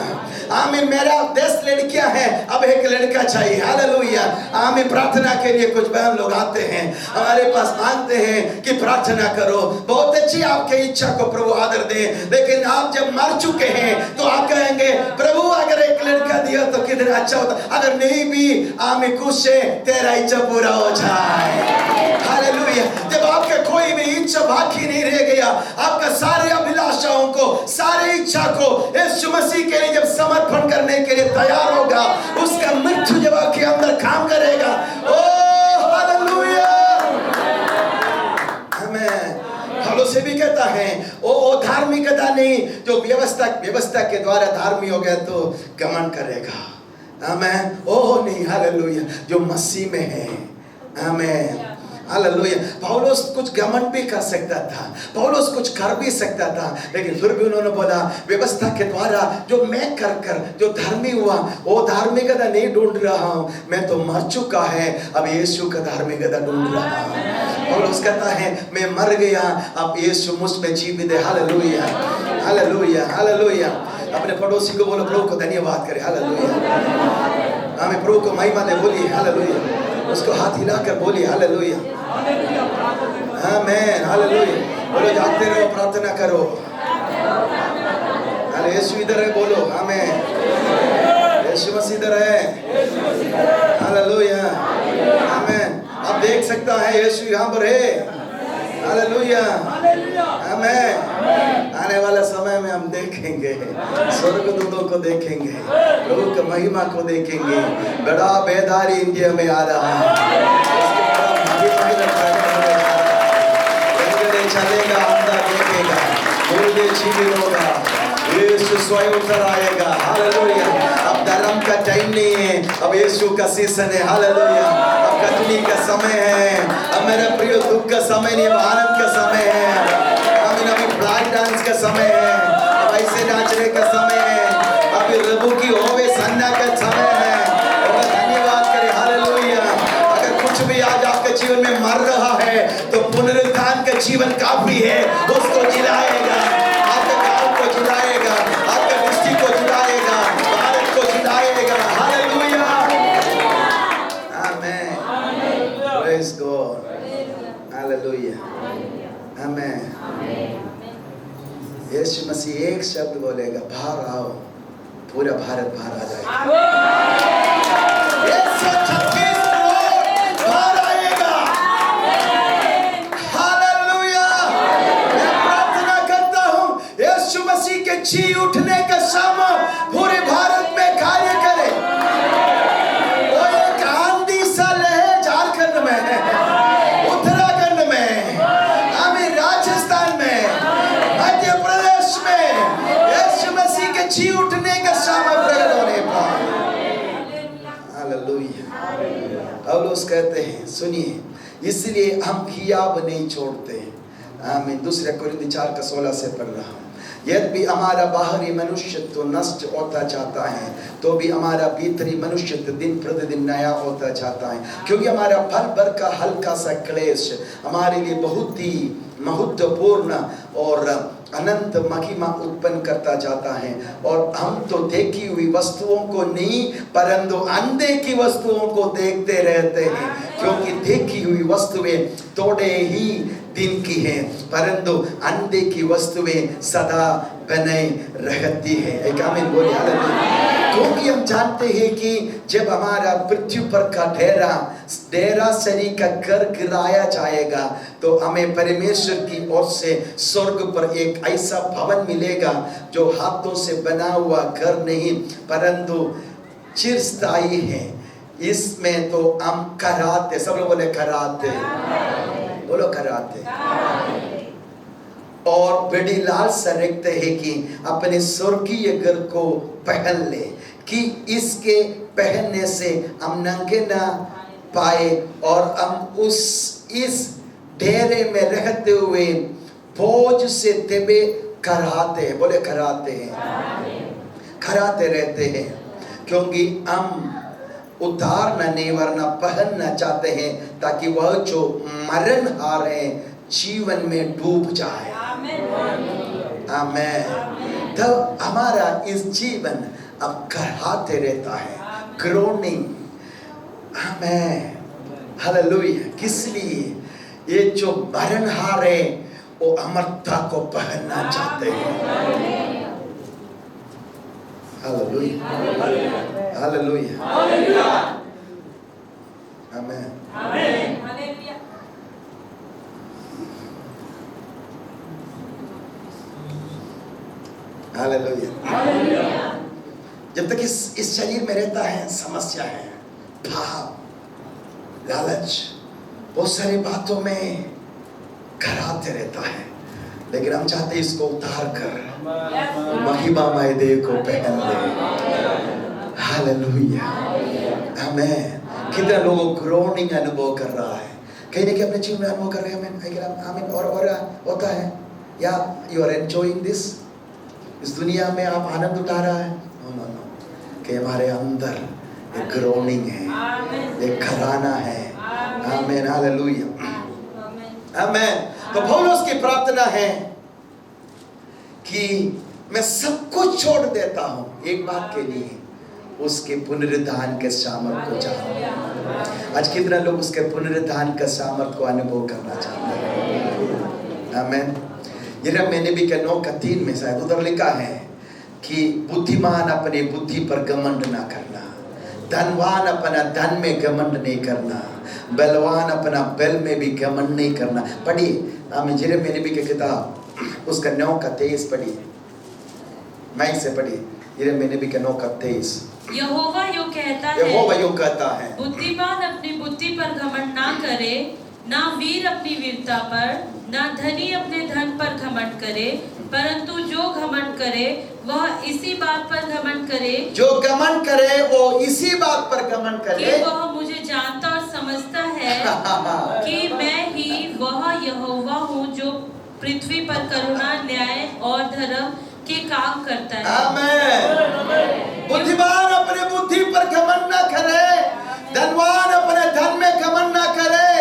Speaker 1: आमीन। मेरा 10 लड़कियां हैं, अब एक लड़का चाहिए। हालेलुया, आमीन। प्रार्थना के लिए कुछ बहन लोग आते हैं हमारे पास, मांगते हैं कि प्रार्थना करो। बहुत अच्छी आपकी इच्छा को प्रभु आदर दे, लेकिन आप जब मर चुके हैं तो आप कहेंगे प्रभु अगर एक लड़का दिया तो कितना अच्छा होता, अगर नहीं भी आमीन, खुश है, तेरा इच्छा पूरा हो जाए। हालेलुया, जब आपके कोई भी इच्छा बाकी नहीं रह गया, आपका सारे अभिलाषाओं को, सारे इच्छा को यीशु मसीह के लिए जब समर्पण करने के लिए तैयार होगा, उसका मृत्यु जब आपके अंदर काम करेगा। ओ हालेलुया, हमें पौलुस से भी कहता है ओ धार्मिकता नहीं जो व्यवस्था के द्वारा धार्मिक हो गया तो घमंड करेगा। आमेन, ओह नहीं, हालेलुया, जो मसीह में है। आमेन, हालेलुया। पौलुस कुछ घमंड भी कर सकता था, पौलुस कुछ कर भी सकता था, लेकिन फिर भी उन्होंने बोला व्यवस्था के द्वारा जो मैं कर जो धर्मी हुआ, वो धार्मिकता नहीं ढूंढ रहा हूँ, मैं तो मर चुका है, अब यीशु का धार्मिकता ढूंढ रहा हूँ। पौलुस कहता है मैं मर गया, अब यीशु मुझ में जीवित है। Hallelujah, hallelujah, hallelujah. अपने पड़ोसी को बोलो प्रभु को धन्यवाद करे। हालेलुया, हमें प्रभु को महिमा दे, बोलिए हालेलुया। उसको हाथ हिलाकर बोलिए हालेलुया, आमीन, हालेलुया। बोलो जागते रहो, प्रार्थना करो। हाले यीशु इधर है, बोलो आमीन। यीशु मसीह इधर है, हालेलुया, आमीन। आप देख सकता है यीशु यहाँ पर है। हालेलुया, आमीन। आने वाला समय में हम देखेंगे, स्वर्गदूतों को देखेंगे, प्रभु की महिमा को देखेंगे। बड़ा बेदारी इंडिया में आ रहा है, चलेगा, अंदर देखेगा, मुर्दे जीवित होगा, यीशु स्वयं उतर आएगा। हालेलुया, अब धर्म का टाइम नहीं है, अब यीशु का सीजन है। हालेलुया, अब कटनी का समय है, अब मेरे प्रिय दुख का समय नहीं, आनंद का समय है। अभी ब्लैक डांस का समय है, अब ऐसे नाचने का समय है, अभी प्रभु की होवे संध्या का समय है। और धन्यवाद करें, हालेलुया। अगर कुछ भी आज आपके जीवन में मर रहा है तो पुनरुत्थान का जीवन काफी है, उसको जिलाएगा, आपके गांव को जिलाएगा, आपके डिस्ट्रिक्ट को जिलाएगा, भारत को जिलाएगा। हालेलुया, आमीन, प्रेज गॉड, हालेलुया, आमीन। यीशु मसीह एक शब्द बोलेगा, बाहर आओ, पूरा भारत बाहर आ जाएगा। 136 करोड़ बाहर आएगा। हालेलुया, मैं प्रार्थना करता हूँ यीशु मसीह के जी उठने का समय पूरे भारत में कार्य करे। वो एक आंधी सा लहे झारखंड में, उत्तराखंड में, आमीन, राजस्थान में, मध्य प्रदेश में, यीशु मसीह के जी उठने का समय प्रकट होने पर। हालेलुया। पौलुस कहते हैं, सुनिए, इसलिए हम हियाब नहीं छोड़ते। आमीन। दूसरे कोरिन्थी 4:16 से पढ़ रहा हूँ। यदि हमारा बाहरी मनुष्य तो नष्ट होता जाता है, तो भी हमारा भीतरी मनुष्य दिन प्रतिदिन नया होता जाता है, क्योंकि हमारा पल भर का हल्का सा क्लेश हमारे लिए बहुत ही महत्वपूर्ण और अनंत महिमा उत्पन्न करता जाता है। और हम तो देखी हुई वस्तुओं को नहीं, परंतु अनदेखी वस्तुओं को देखते रहते हैं, क्योंकि देखी हुई वस्तुएं थोड़े ही दिन की हैं, परंतु अनदेखी वस्तुएं सदा बने रहती है। एक आमीन बोलिए, हालेलुया। क्योंकि हम जानते हैं कि जब हमारा पृथ्वी पर का डेरा शरीर का घर गिराया जाएगा तो हमें परमेश्वर की ओर से स्वर्ग पर एक ऐसा भवन मिलेगा जो हाथों से बना हुआ घर नहीं परंतु चिरस्थायी है। इसमें तो हम कराते, सब लोग बोले कराते, बोलो कराते, और बड़ी लालसा रखते हैं कि अपने स्वर्गीय घर को पहन ले, कि इसके पहनने से हम नंगे ना पाए और हम इस डेरे में रहते हुए बोझ से दबे कराते हैं, बोले कराते हैं, कराते रहते हैं, क्योंकि हम उतारना नहीं वरना पहनना चाहते हैं ताकि वह जो मरण हार है जीवन में डूब जाए। आमेन। तो हमारा इस जीवन अब कराते रहता है, ग्रोनिंग। आमेन, हालेलुया। किस लिए? ये जो मरण हार है वो अमरता को पहनना चाहते हैं। हालेलुया, हालेलुया, आमेन। हालेलुया। जब तक इस शरीर में रहता है समस्या है, भाव, लालच, बहुत सारी बातों में कराते रहता है, लेकिन हम चाहते हैं इसको उतार कर महिमामय देह को पहन ले। हालेलुया, आमेन। कितने लोगों ग्रोनिंग अनुभव कर रहा है, कहीं ना कहीं अपने जीवन में अनुभव कर रहे हैं। आमीन। और होता है या यू आर एंजॉयिंग दिस, इस दुनिया में आप आनंद उठा रहा है? नो, कि हमारे अंदर एक ग्रोनिंग है, एक घराना है। आमीन, हालेलुया, आमीन। तो पौलुस की प्रार्थना है कि मैं सब कुछ छोड़ देता हूं एक बात के लिए, उसके पुनरुत्थान के सामर्थ को जानूं। आज कितना लोग उसके पुनरुत्थान का सामर्थ को अनुभव करना चाहते हैं? आमीन। यिर्मयाह नबी के 9:3 में शायद उधर लिखा है कि बुद्धिमान अपनी बुद्धि पर घमंड ना करना, धनवान अपना धन में घमंड नहीं करना, बलवान अपना बल में भी घमंड नहीं करना। पढ़िए आमीन, यिर्मयाह नबी की किताब उसका 9:23 पढ़िए, मैं से पढ़िए, यिर्मयाह नबी के 9:23।
Speaker 2: यहोवा यूं कहता है, बुद्धिमान अपनी बुद्धि पर घमंड ना करे, ना वीर अपनी वीरता पर, ना धनी अपने धन पर घमंड करे, परंतु जो घमंड करे वह इसी बात पर घमंड करे, जो घमंड करे वो इसी बात पर घमंड करे कि वह मुझे जानता और समझता है कि मैं ही वह यहोवा हूँ जो पृथ्वी पर करुणा, न्याय और धर्म के काम करता है। आमीन। बुद्धिमान अपने बुद्धि पर घमंड न करे, धनवान अपने धन में घमंड न करे,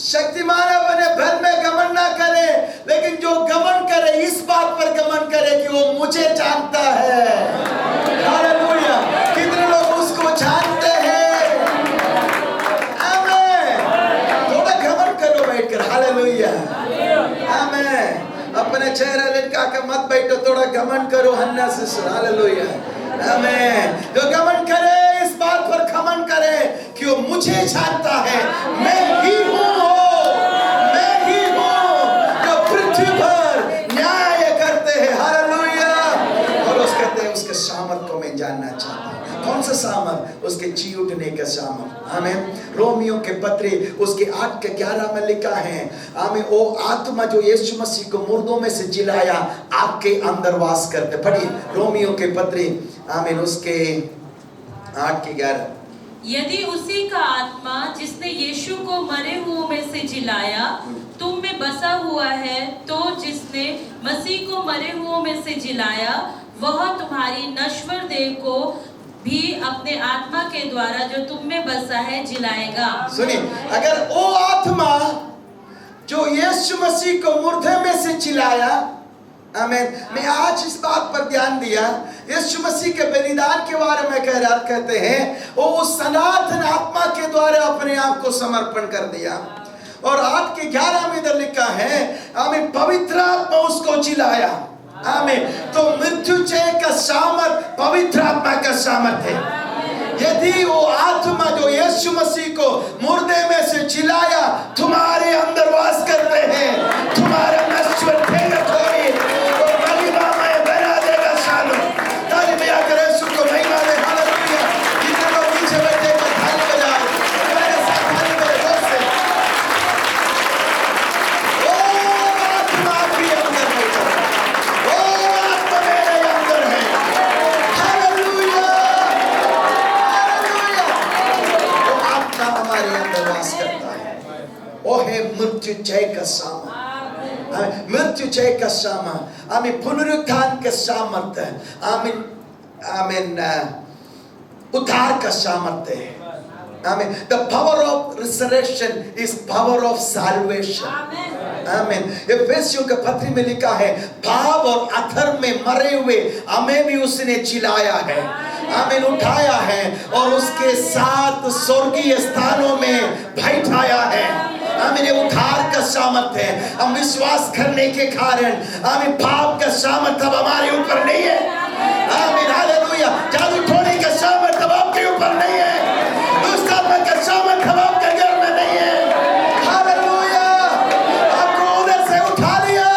Speaker 2: शक्तिमान अपने बल में घमंड न करे, लेकिन जो घमंड करे इस बात पर घमंड करे कि वो मुझे जानता है। हालेलुया। कितने लोग उसको जानते हैं? आमीन। थोड़ा घमंड करो बैठकर। हालेलुया, आमीन। अपने चेहरा लटका के मत बैठो, थोड़ा घमंड करो हन्ना से। हालेलुया, आमीन। जो घमंड करे इस बात पर घमंड करे कि वो मुझे जानता है, मैं ही हूँ, मैं ही हूँ जो पृथ्वी पर न्याय करते हैं। हालेलुया। और उस कहते हैं उसके सामर्थ को मैं जानना चाहता हूँ। कौन सा सामर्थ? उसके जी उठने का सामर्थ। आमीन। रोमियो के पत्री उसके 8:11 में लिखा है, आमीन, वो आत्मा जो यीशु मसीह को मुर्दों में से जिलाया आपके अंदर वास करते। पढ़िए रोमियो के पत्री, आमीन, उसके 8:11। यदि उसी का आत्मा जिसने यीशु को मरे हुओं में से जिलाया तुम में बसा हुआ है, तो जिसने मसीह को मरे हुओं में से जिलाया वह तुम्हारी नश्वर देह को भी अपने आत्मा के द्वारा जो तुम में बसा है जिलाएगा। सुनिए, अगर वो आत्मा जो यीशु मसीह को मुर्दे में से जिलाया, आमीन। मैं आज इस बात पर ध्यान दिया, यीशु मसीह के बलिदान के बारे में कहते हैं वो उस सनातन आत्मा के द्वारा अपने आप को समर्पण कर दिया। और 8:11 में इधर लिखा है, आमीन, पवित्र आत्मा उसको जिलाया।
Speaker 1: आमीन। तो मृत्युंजय का सामर्थ पवित्र आत्मा का सामर्थ है। यदि वो आत्मा जो यीशु मसीह को मुर्दे में से जिलाया तुम्हारे अंदर वास करते हैं, तुम्हारा नश्वर ठेंगा थोड़ी तो महिमा में बना देगा सालों। ताली बजा कर यीशु को महिमा दे। हालेलुया। जितने लोग नीचे बैठे हैं ताली बजाओ मेरे साथ, ताली बजाओ जोर से। ओ आत्मा आपके अंदर बैठा है, ओ आत्मा मेरे अंदर है। Hallelujah, hallelujah. वो आत्मा हमारे अंदर वास करता है। ओ है मृत्युंजय का सामर्थ, मृत्युंजय का सामर्थ, आमीन। पुनरुत्थान का सामर्थ, आमीन, आमीन। उद्धार का सामर्थ है, आमीन। The power of resurrection is power of salvation, आमीन। एफेसियों के पत्री में लिखा है पाप और अधर्म में मरे हुए हमें भी उसने जिलाया है, आमीन, उठाया है और उसके साथ स्वर्गीय स्थानों में बैठाया है, आमीन। ये उद्धार का सामर्थ है। हम विश्वास करने के कारण, आमीन, पाप का सामर्थ अब हमारे ऊपर नहीं है, आमीन। हालेलुया। जादू टोने का सामर्थ अब आपके ऊपर नहीं है, दुष्ट आत्मा का सामर्थ अब आपके घर में नहीं है। हालेलुया। आपको उधर से उठा लिया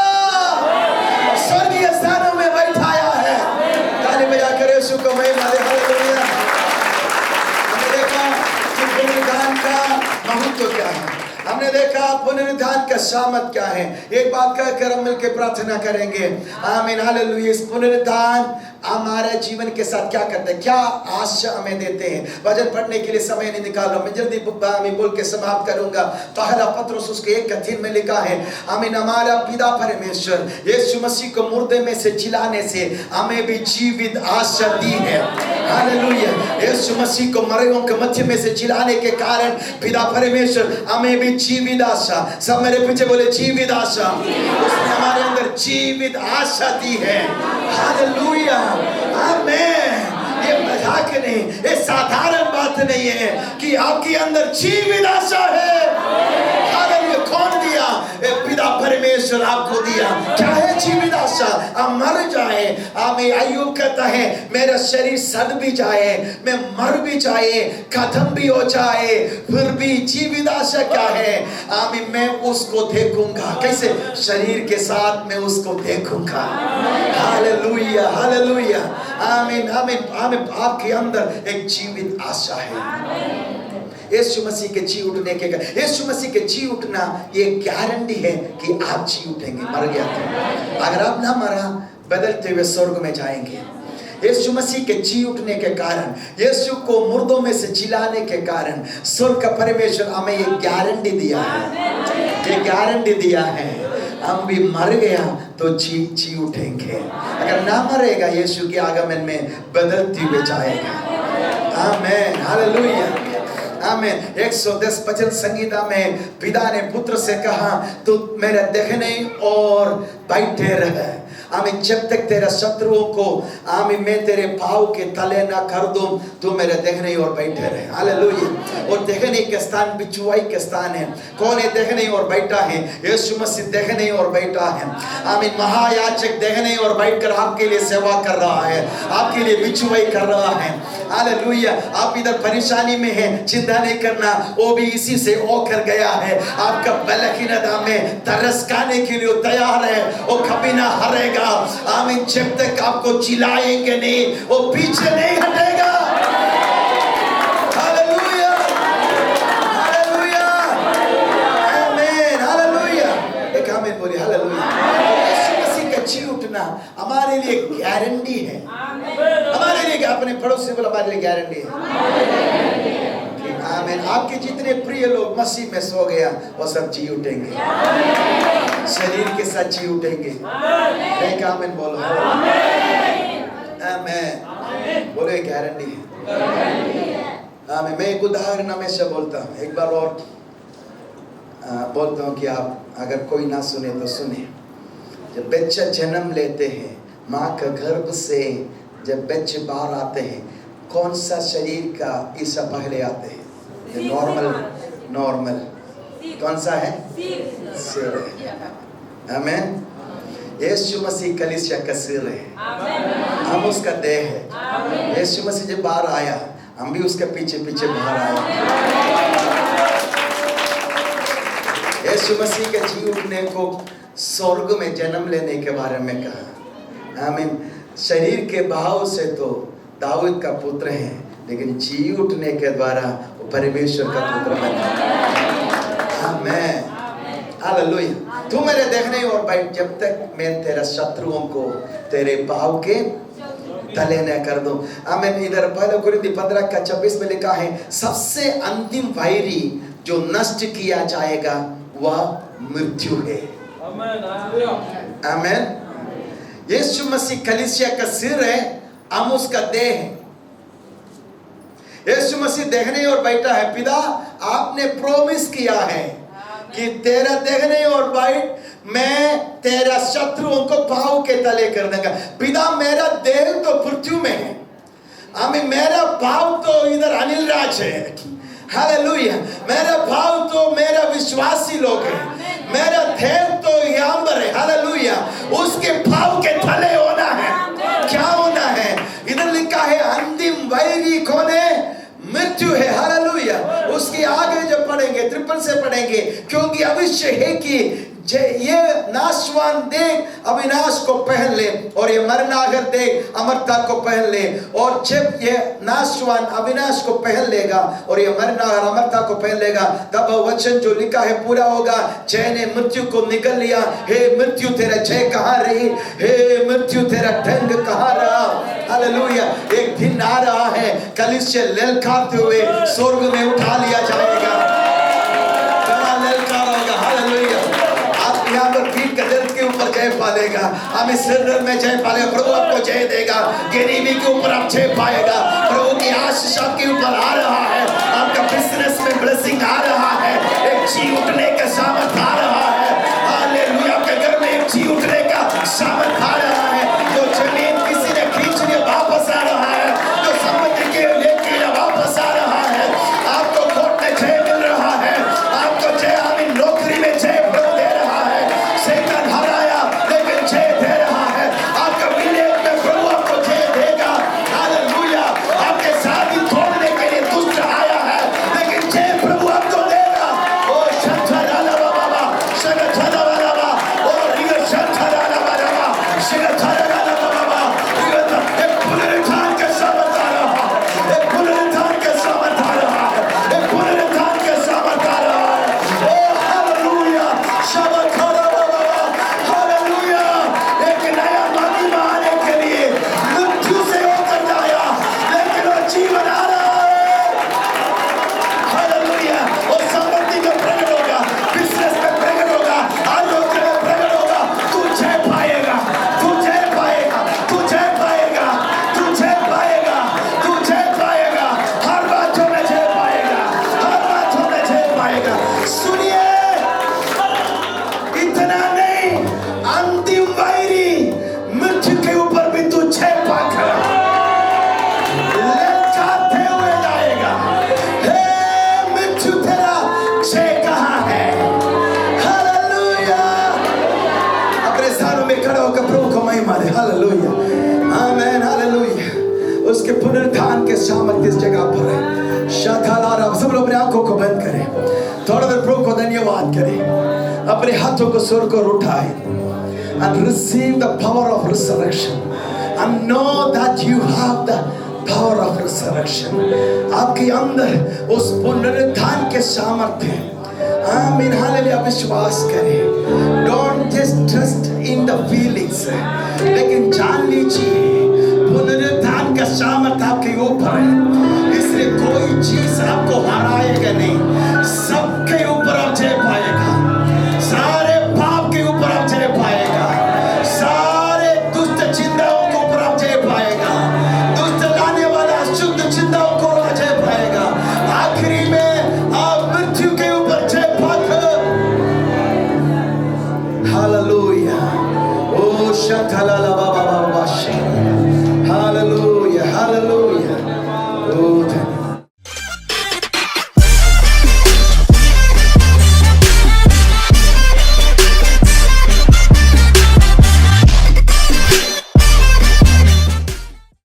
Speaker 1: और स्वर्गीय स्थानों में बैठाया है। ताली बजाकर यीशु को महिमा दे। हालेलुया। हमने देखा कि पुनरुत्थान का महत्व क्या है, हमने देखा पुनरुत्थान का सामर्थ क्या है। एक बात कहकर हम मिलकर प्रार्थना करेंगे, आमीन। हालेलुया। इस पुनरुत्थान हमारे जीवन के साथ क्या करते हैं, क्या आशा हमें देते हैं। वचन पढ़ने के लिए समय नहीं निकाल रहा, मैं जल्दी बोल के समाप्त करूंगा। पहला पत्रुस उसके 1:3 में लिखा है, आमीन। हमारा पिता परमेश्वर यीशु मसीह को मुर्दे में से जिलाने से हमें भी जीवित आशा दी है। हालेलुया। यीशु मसीह को मरे हुओं के मध्य में से जिलाने के कारण पिता परमेश्वर हमें भी जीवित आशा, सब मेरे पीछे बोले जीवित आशा, उसने हमारे अंदर जीवित आशा दी है। हालेलुया, आमीन। ये मजाक नहीं, ये साधारण बात नहीं है कि आपके अंदर जीवित आशा है। हालेलुया। कौन दिया? पिता परमेश्वर आपको दिया। क्या है जीवित आशा? हम मर जाए, आमीन। अय्यूब कहता है मेरा शरीर सड़ भी जाए, मैं मर भी जाए, खत्म भी हो जाए, फिर भी जीवित आशा क्या है? आमीन। मैं उसको देखूंगा। कैसे? शरीर के साथ मैं उसको देखूंगा। हालेलुया, हालेलुया, आमीन, आमीन, आमीन। आपके अंदर एक जीवित आशा है। यीशु मसीह के जी उठने के, यीशु मसीह के जी उठना ये गारंटी है कि आप जी उठेंगे। मर गया था, अगर आप ना मरा बदलते हुए स्वर्ग में जाएंगे। यीशु मसीह के जी उठने के कारण, यीशु को मुर्दों में से जिलाने के कारण स्वर्ग का परमेश्वर हमें ये गारंटी दिया है, ये गारंटी दिया है। हम भी मर गया तो जी उठेंगे। अगर ना मरेगा यीशु के आगमन में बदलते हुए जाएगा। आमीन, हालेलुया, आमीन। 110 भजन संगीता में पिता ने पुत्र से कहा तू मेरे देखने और बैठे रहे, आमीन। जब तक तेरे शत्रुओं को, आमीन, मैं तेरे पाँव के तले ना कर दूं, तू मेरे देखने और बैठे रहे। हालेलुया। और देखने के स्थान बिचुआई के स्थान है। कौन है देखने और बैठा है? यीशु मसीह देखने और बैठा है, आमीन। महायाजक देखने और बैठकर आपके लिए सेवा कर रहा है, आपके लिए बिचुआई कर रहा है। हालेलुया। आप इधर परेशानी में हैं, चिंता नहीं करना, वो भी इसी से होकर गया है। आपका बलहीनता में तरस खाने के लिए तैयार है, वो कभी ना हारेगा। आमीन। जब तक आपको चिल्लाएंगे नहीं, वो पीछे नहीं हटेगा। हालेलुया, हालेलुया, आमीन, हालेलुया। एक आमीन बोलिए। हालेलुया। यीशु मसीह का जी उठना हमारे लिए गारंटी है, हमारे लिए। अपने पड़ोसी बोला हमारे लिए गारंटी है। आमीन। आपके जितने प्रिय लोग मसीह में सो गया वो सब जी उठेंगे, शरीर के साथ जी उठेंगे। एक आमीन बोलो। आमीन बोलो, ये गारंटी है। आमीन। मैं एक उदाहरण हमेशा बोलता हूँ, एक बार और बोलता हूँ कि आप अगर कोई ना सुने तो सुने। जब बच्चा जन्म लेते हैं, माँ का गर्भ से जब बच्चे बाहर आते हैं, कौन सा शरीर का हिस्सा पहले आते हैं? नॉर्मल कौन सा है? सिर। आमीन। यीशु मसीह कलीसिया का सिर है, हम उसका देह है। यीशु मसीह जब बाहर आया, हम भी उसके पीछे पीछे बाहर आए। यीशु मसीह के जी उठने को स्वर्ग में जन्म लेने के बारे में कहा। आमीन। शरीर के भाव से तो दाऊद का पुत्र है, लेकिन जी उठने के द्वारा वो परमेश्वर का पुत्र बना। आमीन, हालेलुया। तू मेरे देखने और बैठ जब तक मैं तेरे शत्रुओं को तेरे पाँव के तले न कर दूं। आमीन। इधर पहले कुरिन्थी 15:26 में लिखा है, सबसे अंतिम वैरी जो नष्ट किया जाएगा वह मृत्यु है। आमीन। यीशु मसीह कलीसिया का सिर है, हम उसका देह है। यीशु मसीह देखने और बैठा है। पिता, आपने प्रॉमिस किया है कि तेरा देखने और बैठ मैं तेरा शत्रुओं को पाँव के तले कर दूंगा। पिता, मेरा देह तो पृथ्वी में है, आमीन। मेरा भाव तो इधर अनिल राज है, हालेलुया। मेरा भाव तो मेरा विश्वासी लोग है, मेरा देह तो यहाँ पर है, हालेलुया। उसके भाव के तले होना है। क्या होना है? इधर लिखा है अंतिम वैरी कौन है? मृत्यु है, हालेलुया। उसके आगे जब पढ़ेंगे, ट्रिपल से पढ़ेंगे, क्योंकि अवश्य है कि ये नाशवान देह अविनाश को पहन ले और ये मरनागर देह अमरता को पहन ले। और जब ये नाशवान अविनाश को पहन लेगा और ये मरनागर अमरता को पहन लेगा, तब वचन जो लिखा है पूरा होगा। जय ने मृत्यु को निगल लिया। हे मृत्यु तेरा जय कहाँ रही? हे मृत्यु तेरा ढंग कहाँ रहा? हालेलुया। एक दिन आ रहा है, कलीसिया ललकारते हुए स्वर्ग में उठा लिया जाएगा। ललकार होगा, हालेलुया। यहाँ पर पीठ का दर्द के ऊपर जय पालेगा, हमें सिर में जय पालेगा। प्रभु आपको जय देगा। गरीबी के ऊपर आप जय पाएगा। प्रभु की आशीष आपके ऊपर आ रहा है। आपका बिजनेस में ब्लेसिंग आ रहा है। एक जी उठने का सामर्थ आ रहा है, हालेलुया। आपके घर में एक जी उठने का सामर्थ आ रहा है। जो जमीन किसी ने खींच लिया वापस आ रहा है, जो संपत्ति के लेके वापस आ रहा है। आपको कोर्ट में जय मिल रहा है, आपको जय, आमीन। नौकरी में जय दे रहा है, शैतान हराया लेकिन जय दे रहा है। आपका विलेज में प्रभु आपको जय देगा, हालेलुया। आपके शादी तोड़ने के लिए दुष्ट आया है, लेकिन जय प्रभु आपको देगा। ओ शंखराला बाबा, शंखराला बाबा, ओ रिग शंखराला बाबा, शंखराला बाबा। एक पुनरुत्थान का सामर्थ आ रहा है, एक पुनरुत्थान का सामर्थ आ रहा है, एक पुनरुत्थान का सामर्थ आ रहा है। ओ हालेलुया, शंखराला बाबा, हालेलुया। एक नया महिमा आने के लिए मृत्यु से होकर जाया, लेकिन वो जीवन आ रहा है, हालेलुया। वो संपत्ति में प्रकट होगा, बिजनेस में प्रकट होगा, आरोग्य में प्रकट होगा। तू जय पाएगा, तू जय पाएगा, तू जय पाएगा, तू जय पाएगा, तू जय पाएगा। हर बातों में जय पाएगा, हर बातों में जय पाएगा। सुनिए, इतना नहीं, अंतिम वैरी मृत्यु के ऊपर भी तू जय पाकर ललकारते हुए जाएगा। हे मृत्यु तेरा जय कहाँ है? हालेलुया। अपने स्थानों में खड़े होकर प्रभु को महिमा दे, हालेलुया, आमीन, हालेलुया। उसके पुनरुत्थान के सामर्थ इस जगह पर है। शथालारा, सब लोग अपनी आंखों को बंद करें, थोड़ा देर प्रभु को धन्यवाद करें, अपने हाथों को सुर को उठाएं and receive the power of resurrection and know that you have the power of resurrection. आपके अंदर उस पुनरुत्थान के सामर्थ्य है, आमीन, हालेलुया। विश्वास करें, don't just trust in the feelings, लेकिन जान लीजिए पुनरुत्थान का सामर्थ्य आपके ऊपर है।